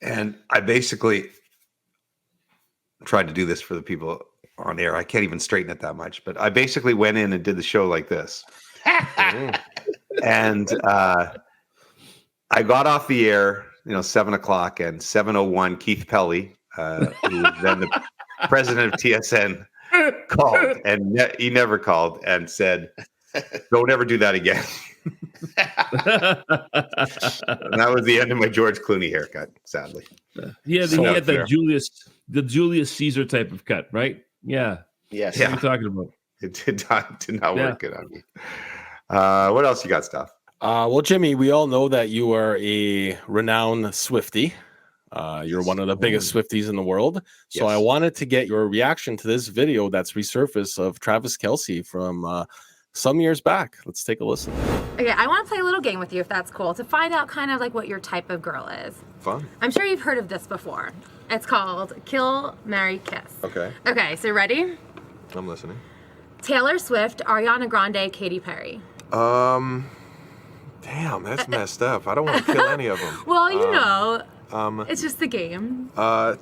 and I basically tried to do this for the people on air. I can't even straighten it that much, but I basically went in and did the show like this. And I got off the air, 7:00, and 7:01, Keith Pelly, who was then the president of TSN, called, and he never called and said, "Don't ever do that again." And that was the end of my George Clooney haircut, sadly. He had the Julius Caesar type of cut, right? Yeah. Yes. What are you talking about? It did not work good on me. What else you got, Stuff? Well, Jimmy, we all know that you are a renowned Swiftie. You're one of the biggest Swifties in the world. So I wanted to get your reaction to this video that's resurfaced of Travis Kelce from some years back. Let's take a listen. Okay, I want to play a little game with you if that's cool to find out kind of like what your type of girl is. Fun. I'm sure you've heard of this before. It's called Kill, Marry, Kiss. Okay. Okay, so ready? I'm listening. Taylor Swift, Ariana Grande, Katy Perry. Damn, that's messed up. I don't want to kill any of them. Well, it's just a game.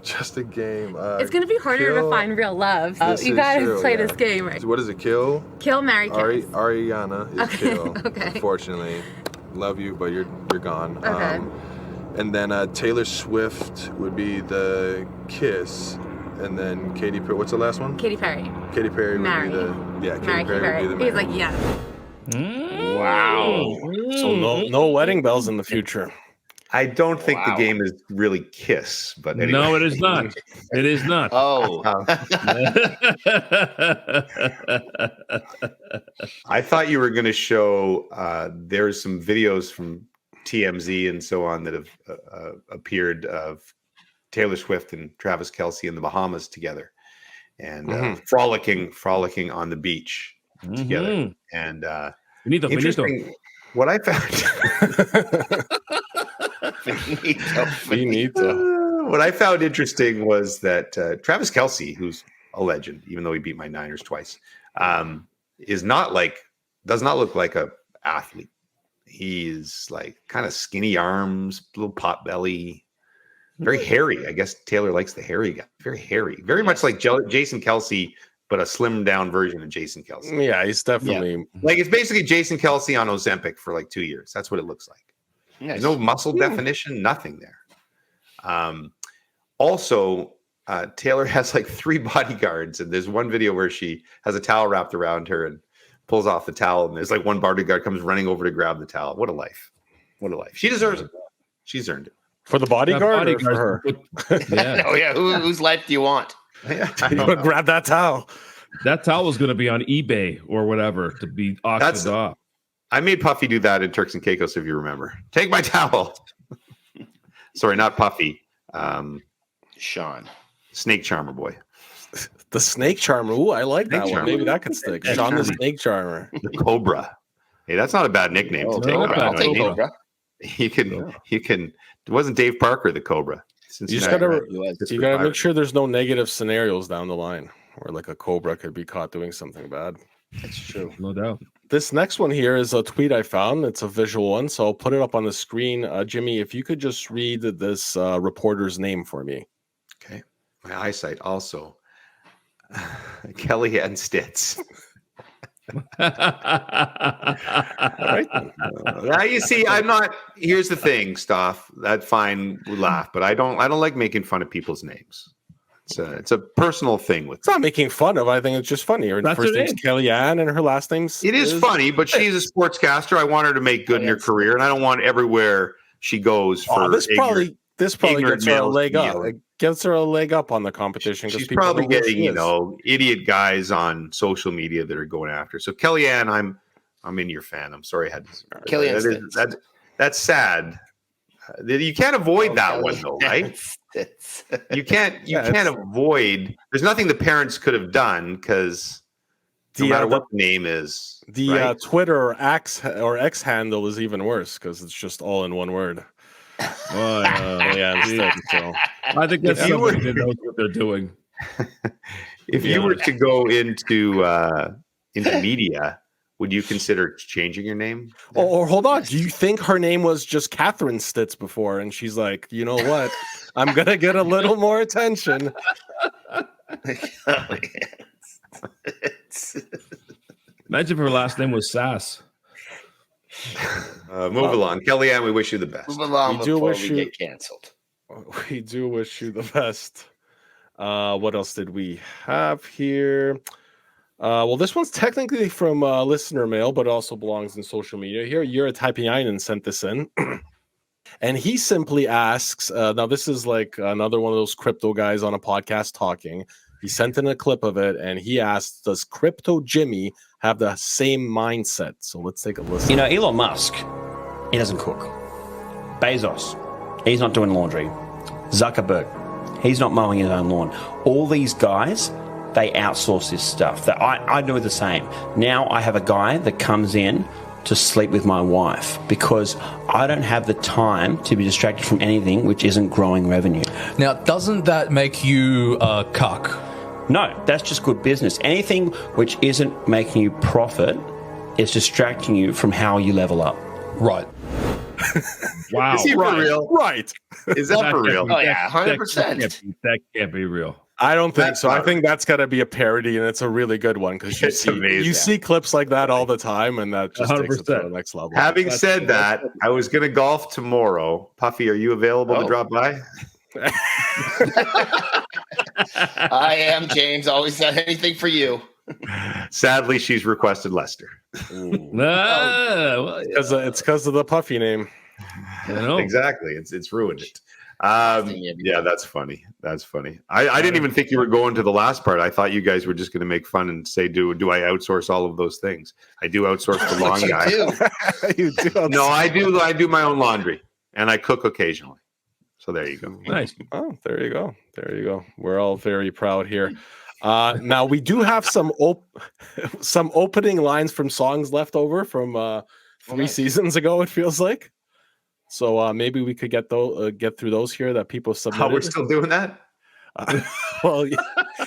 Just a game. It's going to be harder to find real love. So you got to play this game right. So what is it? Kill? Kill, Marry, Kiss. Ariana is kill. Okay. Unfortunately. Love you, but you're gone. Okay. And then Taylor Swift would be the kiss. And then Katy Perry. What's the last one? Katy Perry. Katy Perry Marry. would be the Marry Katy Perry would be the He's marry. like, yes. Wow. So no wedding bells in the future. I don't think the game is really kiss, but anyway. No, it is not. It is not. Oh. I thought you were going to show there's some videos from TMZ and so on that have appeared of Taylor Swift and Travis Kelce in the Bahamas together and frolicking on the beach together. And interesting, what I found what I found interesting was that Travis Kelce, who's a legend, even though he beat my Niners twice, does not look like a athlete. He's like kind of skinny arms, little pot belly, very hairy. I guess Taylor likes the hairy guy. Very hairy, very much like Jason Kelce, but a slimmed down version of Jason Kelce. Yeah, he's definitely like it's basically Jason Kelce on Ozempic for like 2 years. That's what it looks like. Nice. There's no muscle definition, nothing there. Also, Taylor has like 3 bodyguards, and there's one video where she has a towel wrapped around her and pulls off the towel, and there's like one bodyguard comes running over to grab the towel. What a life. What a life. She deserves it. She's earned it. For the bodyguard or for her? Yeah. Oh, yeah. Whose life do you want? Yeah, You would grab that towel. That towel was going to be on eBay or whatever to be auctioned off. I made Puffy do that in Turks and Caicos, if you remember. Take my towel. Sorry, not Puffy. Sean. Snake Charmer boy. The Snake Charmer. Ooh, I like that one. Maybe that could stick. Sean the Snake Charmer. The Cobra. Hey, that's not a bad nickname to take. I'll take Cobra. You can. It wasn't Dave Parker, the Cobra. You just gotta make sure there's no negative scenarios down the line where like a Cobra could be caught doing something bad. That's true. No doubt. This next one here is a tweet I found. It's a visual one, so I'll put it up on the screen. Jimmy, if you could just read this reporter's name for me. Okay. My eyesight also. Kellyanne Stitz. Right. Now you see, I'm not. Here's the thing, Stoff. That fine, we laugh, but I don't like making fun of people's names. It's a personal thing with. It's not making fun of. I think it's just funny. Her first name's Kellyanne, and her last name's. It is funny, but she's a sportscaster. I want her to make good in her career, and I don't want everywhere she goes for. This probably gets her a leg up. It gives her a leg up on the competition. She's probably getting idiot guys on social media that are going after. So Kellyanne, I'm in your fan. I'm sorry I had to. Kellyanne, that's sad. You can't avoid that one though, right? You can't avoid. There's nothing the parents could have done because no matter what the name is, the Twitter or X handle is even worse because it's just all in one word. I think that's somebody that knows what they're doing. If you were to go into media, would you consider changing your name? Or hold on, do you think her name was just Catherine Stitz before, and she's like, you know what, I'm gonna get a little more attention. Imagine if her last name was Sass. Move along, Kellyanne. We wish you the best. Move along before we get canceled. We do wish you the best. What else did we have here? Well, this one's technically from listener mail, but also belongs in social media. Here, Yura Taipiainen sent this in. And he simply asks, now this is like another one of those crypto guys on a podcast talking. He sent in a clip of it, and he asked, does Crypto Jimmy have the same mindset? So let's take a listen. You know, Elon Musk, he doesn't cook. Bezos, he's not doing laundry. Zuckerberg, he's not mowing his own lawn. All these guys, they outsource this stuff. I do the same. Now I have a guy that comes in to sleep with my wife because I don't have the time to be distracted from anything which isn't growing revenue. Now, doesn't that make you a cuck? No, that's just good business. Anything which isn't making you profit is distracting you from how you level up. Right. Wow. Is he for real? Right. Is that for real? Oh, yeah, 100%. That can't be real. I don't think so. I think that's got to be a parody, and it's a really good one because you see clips like that all the time, and that just 100%. Takes it to the next level. Having said that, I was going to golf tomorrow. Puffy, are you available to drop by? I am, James. Always done anything for you. Sadly, she's requested Lester. It's because of the Puffy name. Exactly. It's ruined it. Yeah, that's funny. That's funny. I didn't even think you were going to the last part. I thought you guys were just going to make fun and say, do I outsource all of those things? I do outsource the lawn guy. You do. No, I do. I do my own laundry, and I cook occasionally. So there you go. Nice. Oh, there you go. There you go. We're all very proud here. Now we do have some opening lines from songs left over from 3 seasons ago. It feels like. So maybe we could get through those here that people submitted. How we're still doing that? Well,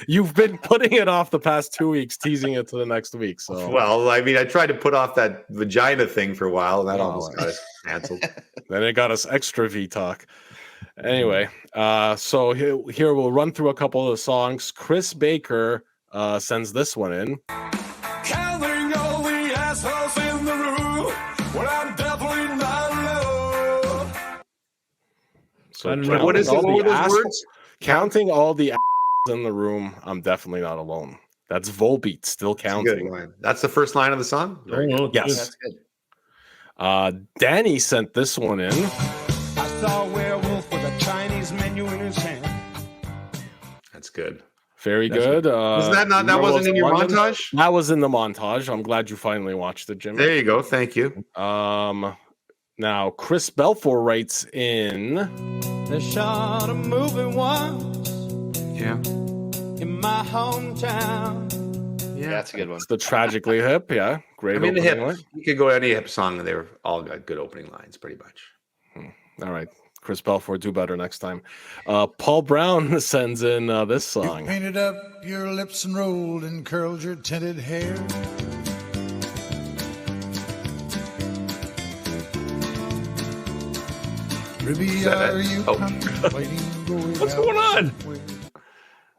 you've been putting it off the past 2 weeks, teasing it to the next week. So, well, I mean, I tried to put off that vagina thing for a while, and that almost got us canceled. Then it got us extra V talk. Anyway, so here we'll run through a couple of the songs. Chris Baker sends this one in. Counting all the assholes in the room, well, I'm definitely not alone. So what are those words? Counting all the in the room, I'm definitely not alone. That's Volbeat, still counting. That's, that's the first line of the song? Yes. That's good. Danny sent this one in. I saw a werewolf with a Chinese menu in his hand. That's good. Very good. Was that wasn't in your montage? That was in the montage. I'm glad you finally watched it, Jimmy. There you go. Thank you. Now Chris Belfour writes in. They shot a movie once. Yeah. In from my hometown. Yeah, that's a good one. It's the Tragically Hip. Yeah, great. I mean, the opening hip. line. You could go any hip song, and they were all got good opening lines, pretty much. All right, Chris Belfort, do better next time. Paul Brown sends in this song. You painted up your lips and rolled and curled your tinted hair. Ruby, are you contemplating going What's out going on? somewhere?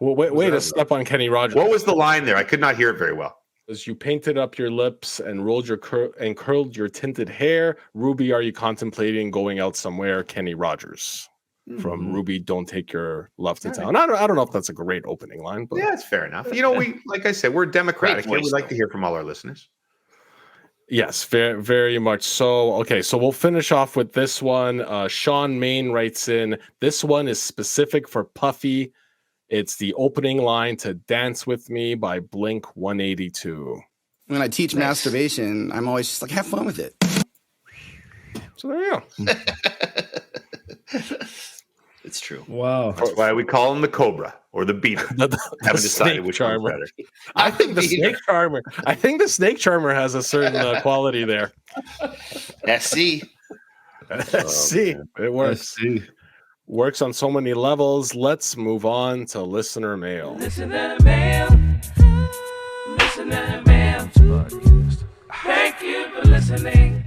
Well, wait a step on Kenny Rogers. What was the line there? I could not hear it very well. As you painted up your lips and rolled your and curled your tinted hair, Ruby, are you contemplating going out somewhere? Kenny Rogers from Ruby, don't take your love to town. I don't know if that's a great opening line, but Yeah, it's fair enough. You know, we like I said, we're democratic here. Great We voice, like to hear from all our listeners. yes, very, very much so. Okay, so we'll finish off with this one. Sean Main writes in, this one is specific for Puffy. It's the opening line to Dance With Me by Blink 182. When I teach masturbation, I'm always just like, have fun with it. So there you go. It's true. Wow. That's why we call him the Cobra or the Beater. Haven't decided which one's charmer. better. I think the snake charmer. I think the snake charmer has a certain quality there. SC. See, it works. Works on so many levels. Let's move on to listener mail. Listener mail. Listener mail. Thank you for listening.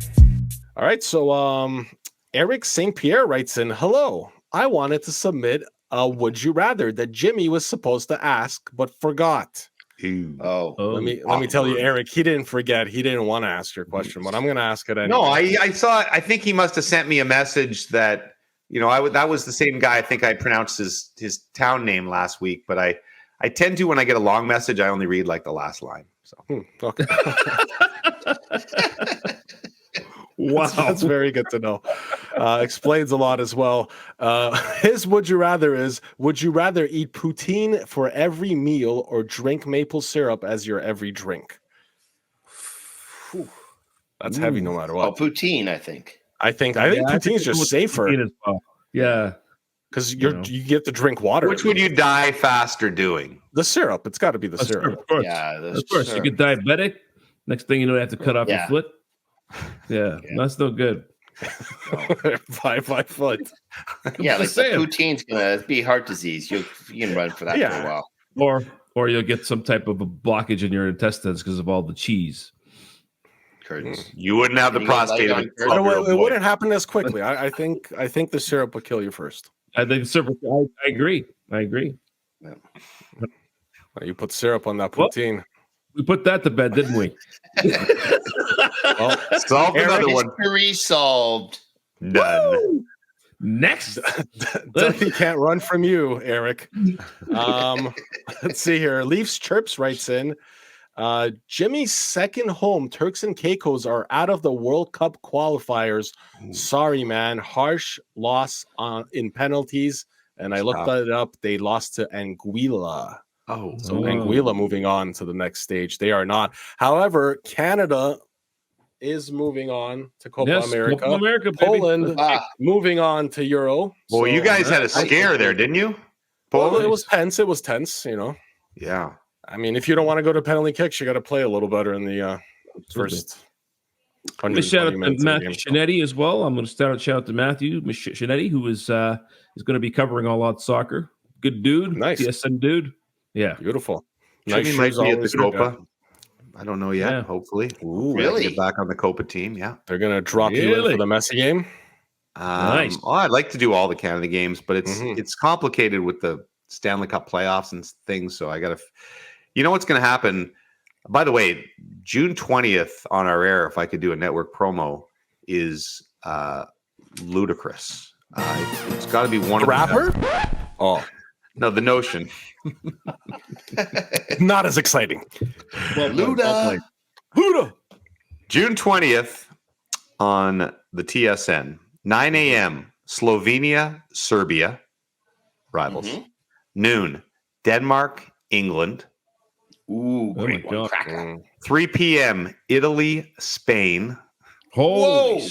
All right, so Eric St. Pierre writes in, hello. I wanted to submit a would you rather that Jimmy was supposed to ask but forgot. Oh, let me tell you, Eric, he didn't forget. He didn't want to ask your question, but I'm going to ask it anyway. No, I saw it. I think he must have sent me a message that, that was the same guy. I think I pronounced his town name last week, but I tend to, when I get a long message, I only read like the last line. So okay. Wow, that's very good to know. Explains a lot as well. His would you rather is, would you rather eat poutine for every meal or drink maple syrup as your every drink? Whew. That's heavy no matter what. Oh, poutine, I think. I think poutine's just safer. Yeah. Because you get to drink water. Which would you die faster doing? The syrup. It's got to be the syrup. Of course. Yeah, of course. You get diabetic. Next thing you know, you have to cut off your foot. Yeah, that's no good. By foot. Yeah, like the poutine's gonna be heart disease. You can run for that for a while. Or you'll get some type of a blockage in your intestines because of all the cheese. You wouldn't have the prostate. It wouldn't happen as quickly. I think the syrup would kill you first. I think syrup. I agree. Yeah. You put syrup on that poutine. Well, we put that to bed, didn't we? Well, solved another one. Mystery solved. Done. Woo! Next. Duffy can't run from you, Eric. Let's see here. Leafs Chirps writes in, Jimmy's second home, Turks and Caicos, are out of the World Cup qualifiers. Sorry, man. Harsh loss in penalties. And I looked it up. They lost to Anguilla. So Anguilla moving on to the next stage. They are not. However, Canada is moving on to Copa America. Copa America, Poland moving on to Euro. Well, you guys had a scare there, didn't you? Well, it was tense. It was tense, Yeah. I mean, if you don't want to go to penalty kicks, you got to play a little better in the first. I'm going to shout out to Matthew Shinetti as well. I'm going to shout out to Matthew Shinetti, who is going to be covering All Out Soccer. Good dude. Nice. TSN dude. Yeah. Beautiful. Jimmy might be at the Copa. I don't know yet. Yeah. Hopefully. Ooh, really? Get back on the Copa team. Yeah. They're going to drop you in for the Messi game. Nice. Well, I'd like to do all the Canada games, but it's complicated with the Stanley Cup playoffs and things. So I got to, what's going to happen? By the way, June 20th on our air, if I could do a network promo, is ludicrous. It's got to be one of the rapper. Oh. No, the Notion. Not as exciting. Well, Luda. June 20th on the TSN, 9 a.m., Slovenia, Serbia, rivals. Noon, Denmark, England. Ooh, great one. 3 p.m., Italy, Spain. Holy.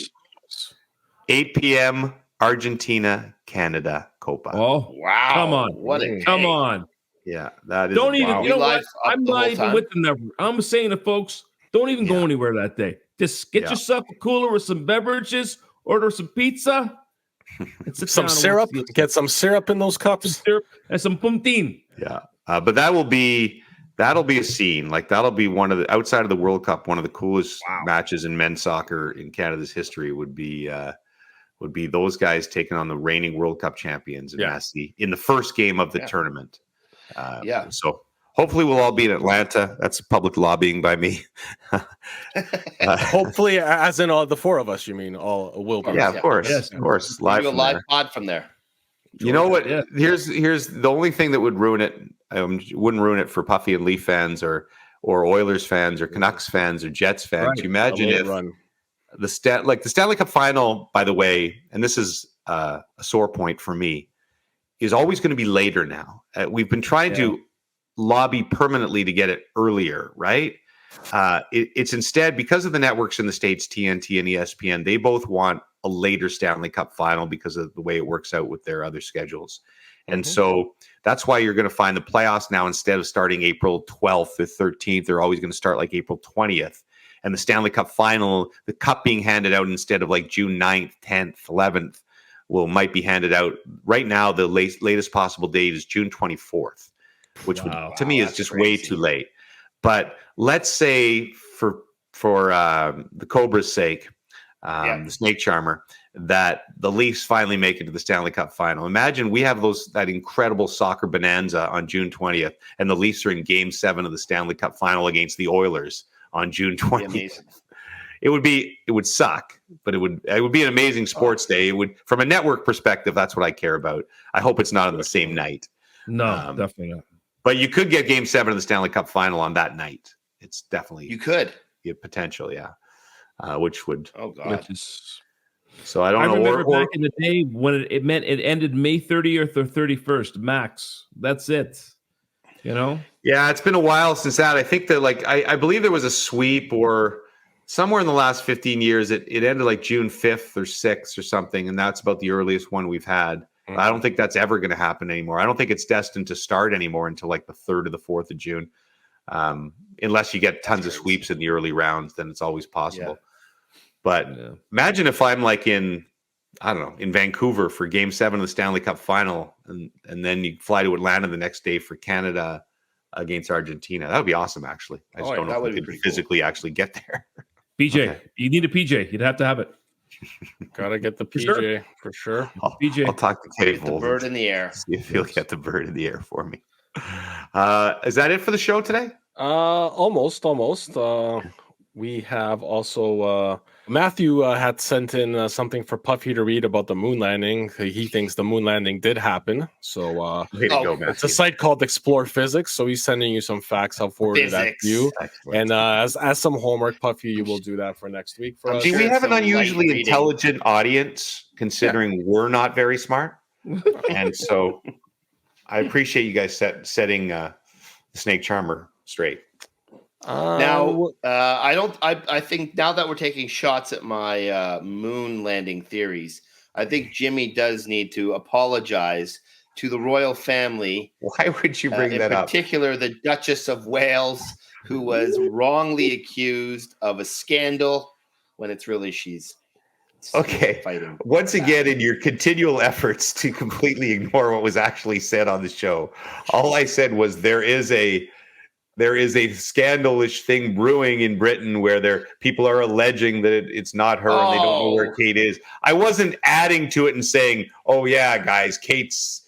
8 p.m., Argentina, Canada, Copa. Oh, wow. Come on. What a Come on. Yeah, that is. Don't even. Wow. You know We what? live up I'm the not whole even time? with them. Never. I'm saying to folks, don't even go anywhere that day. Just get yourself a cooler with some beverages, order some pizza, and sit Some down syrup. and Get some syrup in those cups. some syrup and some pumpkin. Yeah, but that'll be a scene. Like that'll be one of the outside of the World Cup. One of the coolest matches in men's soccer in Canada's history would be those guys taking on the reigning World Cup champions in Messi in the first game of the tournament. So hopefully we'll all be in Atlanta. That's public lobbying by me. Hopefully, as in all the four of us, you mean all will be? Yeah, of course, Yes. of course. Do Live a from live there. pod from there. You know what? Here's the only thing that would ruin it. Wouldn't ruin it for Puffy and Leaf fans or Oilers fans or Canucks fans or Jets fans. Right. You imagine if the Stanley Cup final, by the way, and this is a sore point for me, is always going to be later now. We've been trying to lobby permanently to get it earlier, right? It's instead because of the networks in the States, TNT and ESPN, they both want a later Stanley Cup final because of the way it works out with their other schedules. And so that's why you're going to find the playoffs now, instead of starting April 12th or 13th, they're always going to start like April 20th. And the Stanley Cup final, the cup being handed out instead of like June 9th, 10th, 11th, might be handed out. Right now, the latest possible date is June 24th, which to me is just way too late. But let's say for the Cobra's sake, the Snake Charmer, that the Leafs finally make it to the Stanley Cup final. Imagine we have that incredible soccer bonanza on June 20th, and the Leafs are in Game 7 of the Stanley Cup final against the Oilers on June 20th. It would suck, but it would be an amazing sports day. It would, from a network perspective, that's what I care about. I hope it's not on the same night. No, definitely not. But you could get Game 7 of the Stanley Cup final on that night. It's definitely you could potential, which would So I don't know. remember back in the day when it meant it ended May 30th or 31st max. That's it. You know? Yeah, it's been a while since that. I think that I believe there was a sweep or somewhere in the last 15 years it ended like June 5th or 6th or something, and that's about the earliest one we've had. I don't think that's ever going to happen anymore. I don't think it's destined to start anymore until like the 3rd or the 4th of June. Unless you get tons of sweeps in the early rounds, then it's always possible. But imagine if I'm like in Vancouver for Game 7 of the Stanley Cup final, and then you fly to Atlanta the next day for Canada against Argentina. That would be awesome, actually. I just don't know if we could physically actually get there. PJ, you need a PJ. You'd have to have it. Gotta get the PJ for sure. I'll talk to Dave. The bird in the air. See if he'll get the bird in the air for me. Is that it for the show today? Almost. We have also Matthew had sent in something for Puffy to read about the moon landing. He thinks the moon landing did happen. So it's a site called Explore Physics. So he's sending you some facts. I'll forward that to you. And as some homework, Puffy, you will do that for next week for us. See, we have an unusually intelligent audience, considering we're not very smart. And so I appreciate you guys setting the Snake Charmer straight. I think now that we're taking shots at my moon landing theories, I think Jimmy does need to apologize to the royal family. Why would you bring that up? In particular, the Duchess of Wales, who was wrongly accused of a scandal when it's really she's fighting. Once again, in your continual efforts to completely ignore what was actually said on the show, all I said was there is a scandalous thing brewing in Britain where people are alleging that it's not her and they don't know where Kate is. I wasn't adding to it and saying, "Oh yeah, guys, Kate's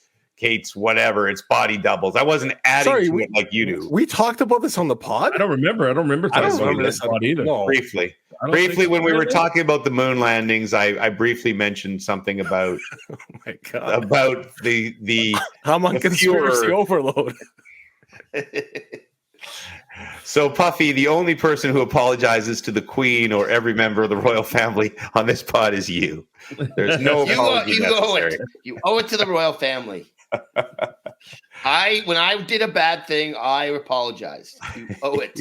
whatever. It's body doubles." I wasn't adding to it like you do. We talked about this on the pod. I don't remember. I don't remember this pod either. No. Briefly, when we were talking about the moon landings, I briefly mentioned something about oh my God. about the I'm on conspiracy overload. So, Puffy, the only person who apologizes to the Queen or every member of the royal family on this pod is you. There's no apology necessary. You owe it to the royal family. When I did a bad thing, I apologized. You owe it.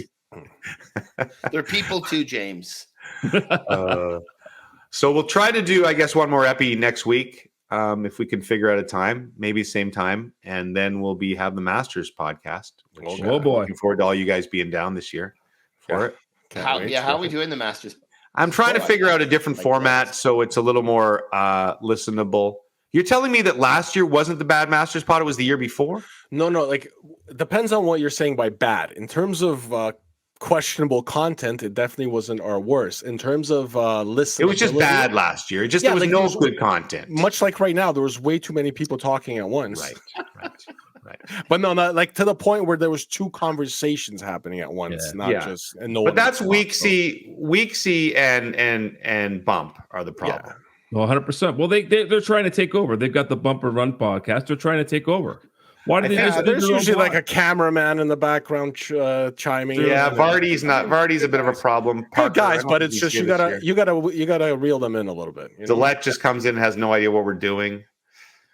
They're people too, James. So we'll try to do, I guess, one more epi next week. if we can figure out a time, maybe same time, and then we'll have the Masters podcast. Which, oh boy, looking forward to all you guys being down this year for it. How are we doing the Masters? I'm trying to figure out a different format so it's a little more listenable. You're telling me that last year wasn't the bad Masters pod; it was the year before? No, like depends on what you're saying by bad. In terms of questionable content, it definitely wasn't our worst. In terms of listening, it was just bad last year. There was no good content. Much like right now, there was way too many people talking at once. Right. But no, not like to the point where there was two conversations happening at once, not just. And no. But that's Weeksy and Bump are the problem. Well, 100%. Well, they're trying to take over. They've got the Bumper Run podcast. They're trying to take over. Why do they just there's usually like a cameraman in the background chiming. Yeah, Vardy's a bit of a problem. Good guys, but it's just you gotta reel them in a little bit. Dillette just comes in, has no idea what we're doing.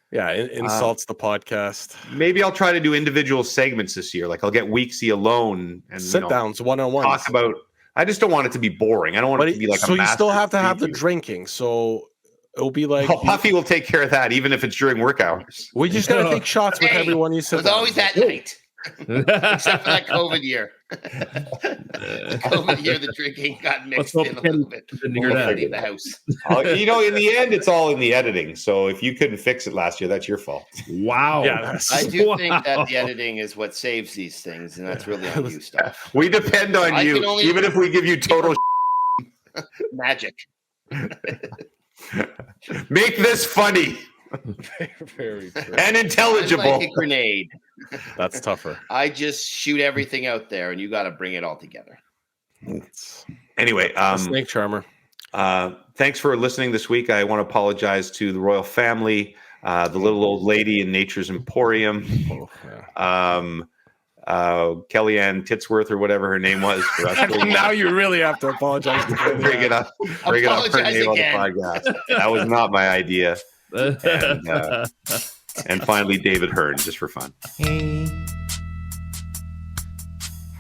Yeah, insults the podcast. Maybe I'll try to do individual segments this year. Like I'll get Weeksy alone and sit downs, one-on-one. Talk about. I just don't want it to be boring. I don't want it to be like. So you still have to have the drinking. So it'll be like Puffy will take care of that, even if it's during work hours. We just gotta take shots with everyone you sit. It was always that night, except for that COVID year. The COVID year, the drinking got mixed in a little bit. Leave the house. In the end, it's all in the editing. So if you couldn't fix it last year, that's your fault. Wow. Yeah, I do think that the editing is what saves these things, and that's really on you, Stoff. We depend on you, even if we give you total magic. Make this funny. Very true. And intelligible. I'm like a grenade. That's tougher. I just shoot everything out there, and you got to bring it all together. Anyway, Snake Charmer. Thanks for listening this week. I want to apologize to the royal family, the little old lady in Nature's Emporium, Kellyanne Titsworth or whatever her name was. Now you really have to apologize. Bring it up her name on the podcast. That was not my idea. And finally, David Hearn, just for fun. Hey,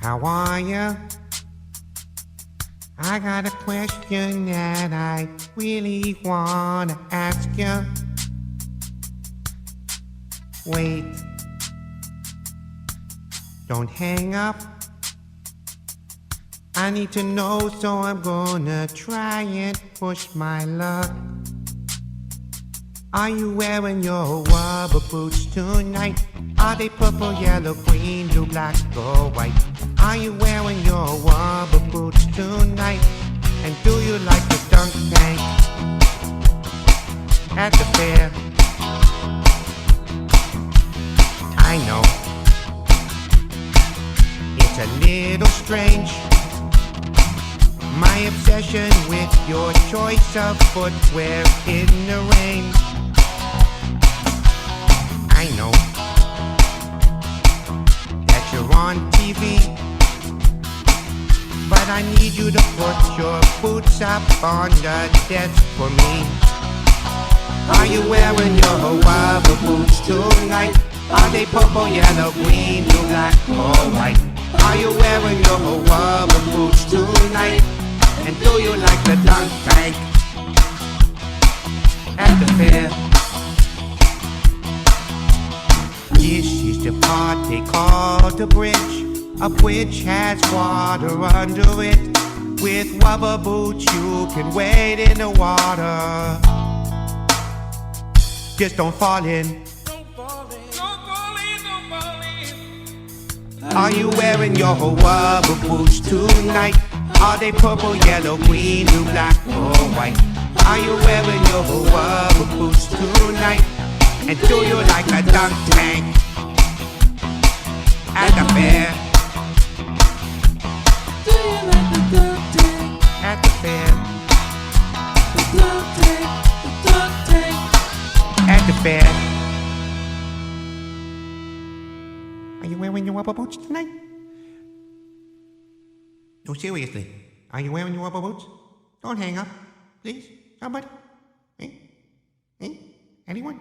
how are you? I got a question that I really want to ask you. Wait, don't hang up. I need to know, so I'm gonna try and push my luck. Are you wearing your rubber boots tonight? Are they purple, yellow, green, blue, black, or white? Are you wearing your rubber boots tonight? And do you like the dunk tank at the fair? I know it's a little strange, my obsession with your choice of footwear in the rain. I know that you're on TV, but I need you to put your boots up on the desk for me. Are you wearing your rubber boots tonight? Are they purple, yellow, green, blue, black, or white? Are you wearing your rubber boots tonight? And do you like the dunk tank at the fair? This is the part they call the bridge. A bridge has water under it. With rubber boots you can wade in the water. Just don't fall in. Are you wearing your rubber boots tonight? Are they purple, yellow, green, blue, black, or white? Are you wearing your rubber boots tonight? And do you like a dunk tank at the fair? Do you like the dunk tank at the fair? The dunk tank at the fair. Are you wearing your rubber boots tonight? No, seriously. Are you wearing your rubber boots? Don't hang up, please. Somebody. Anyone?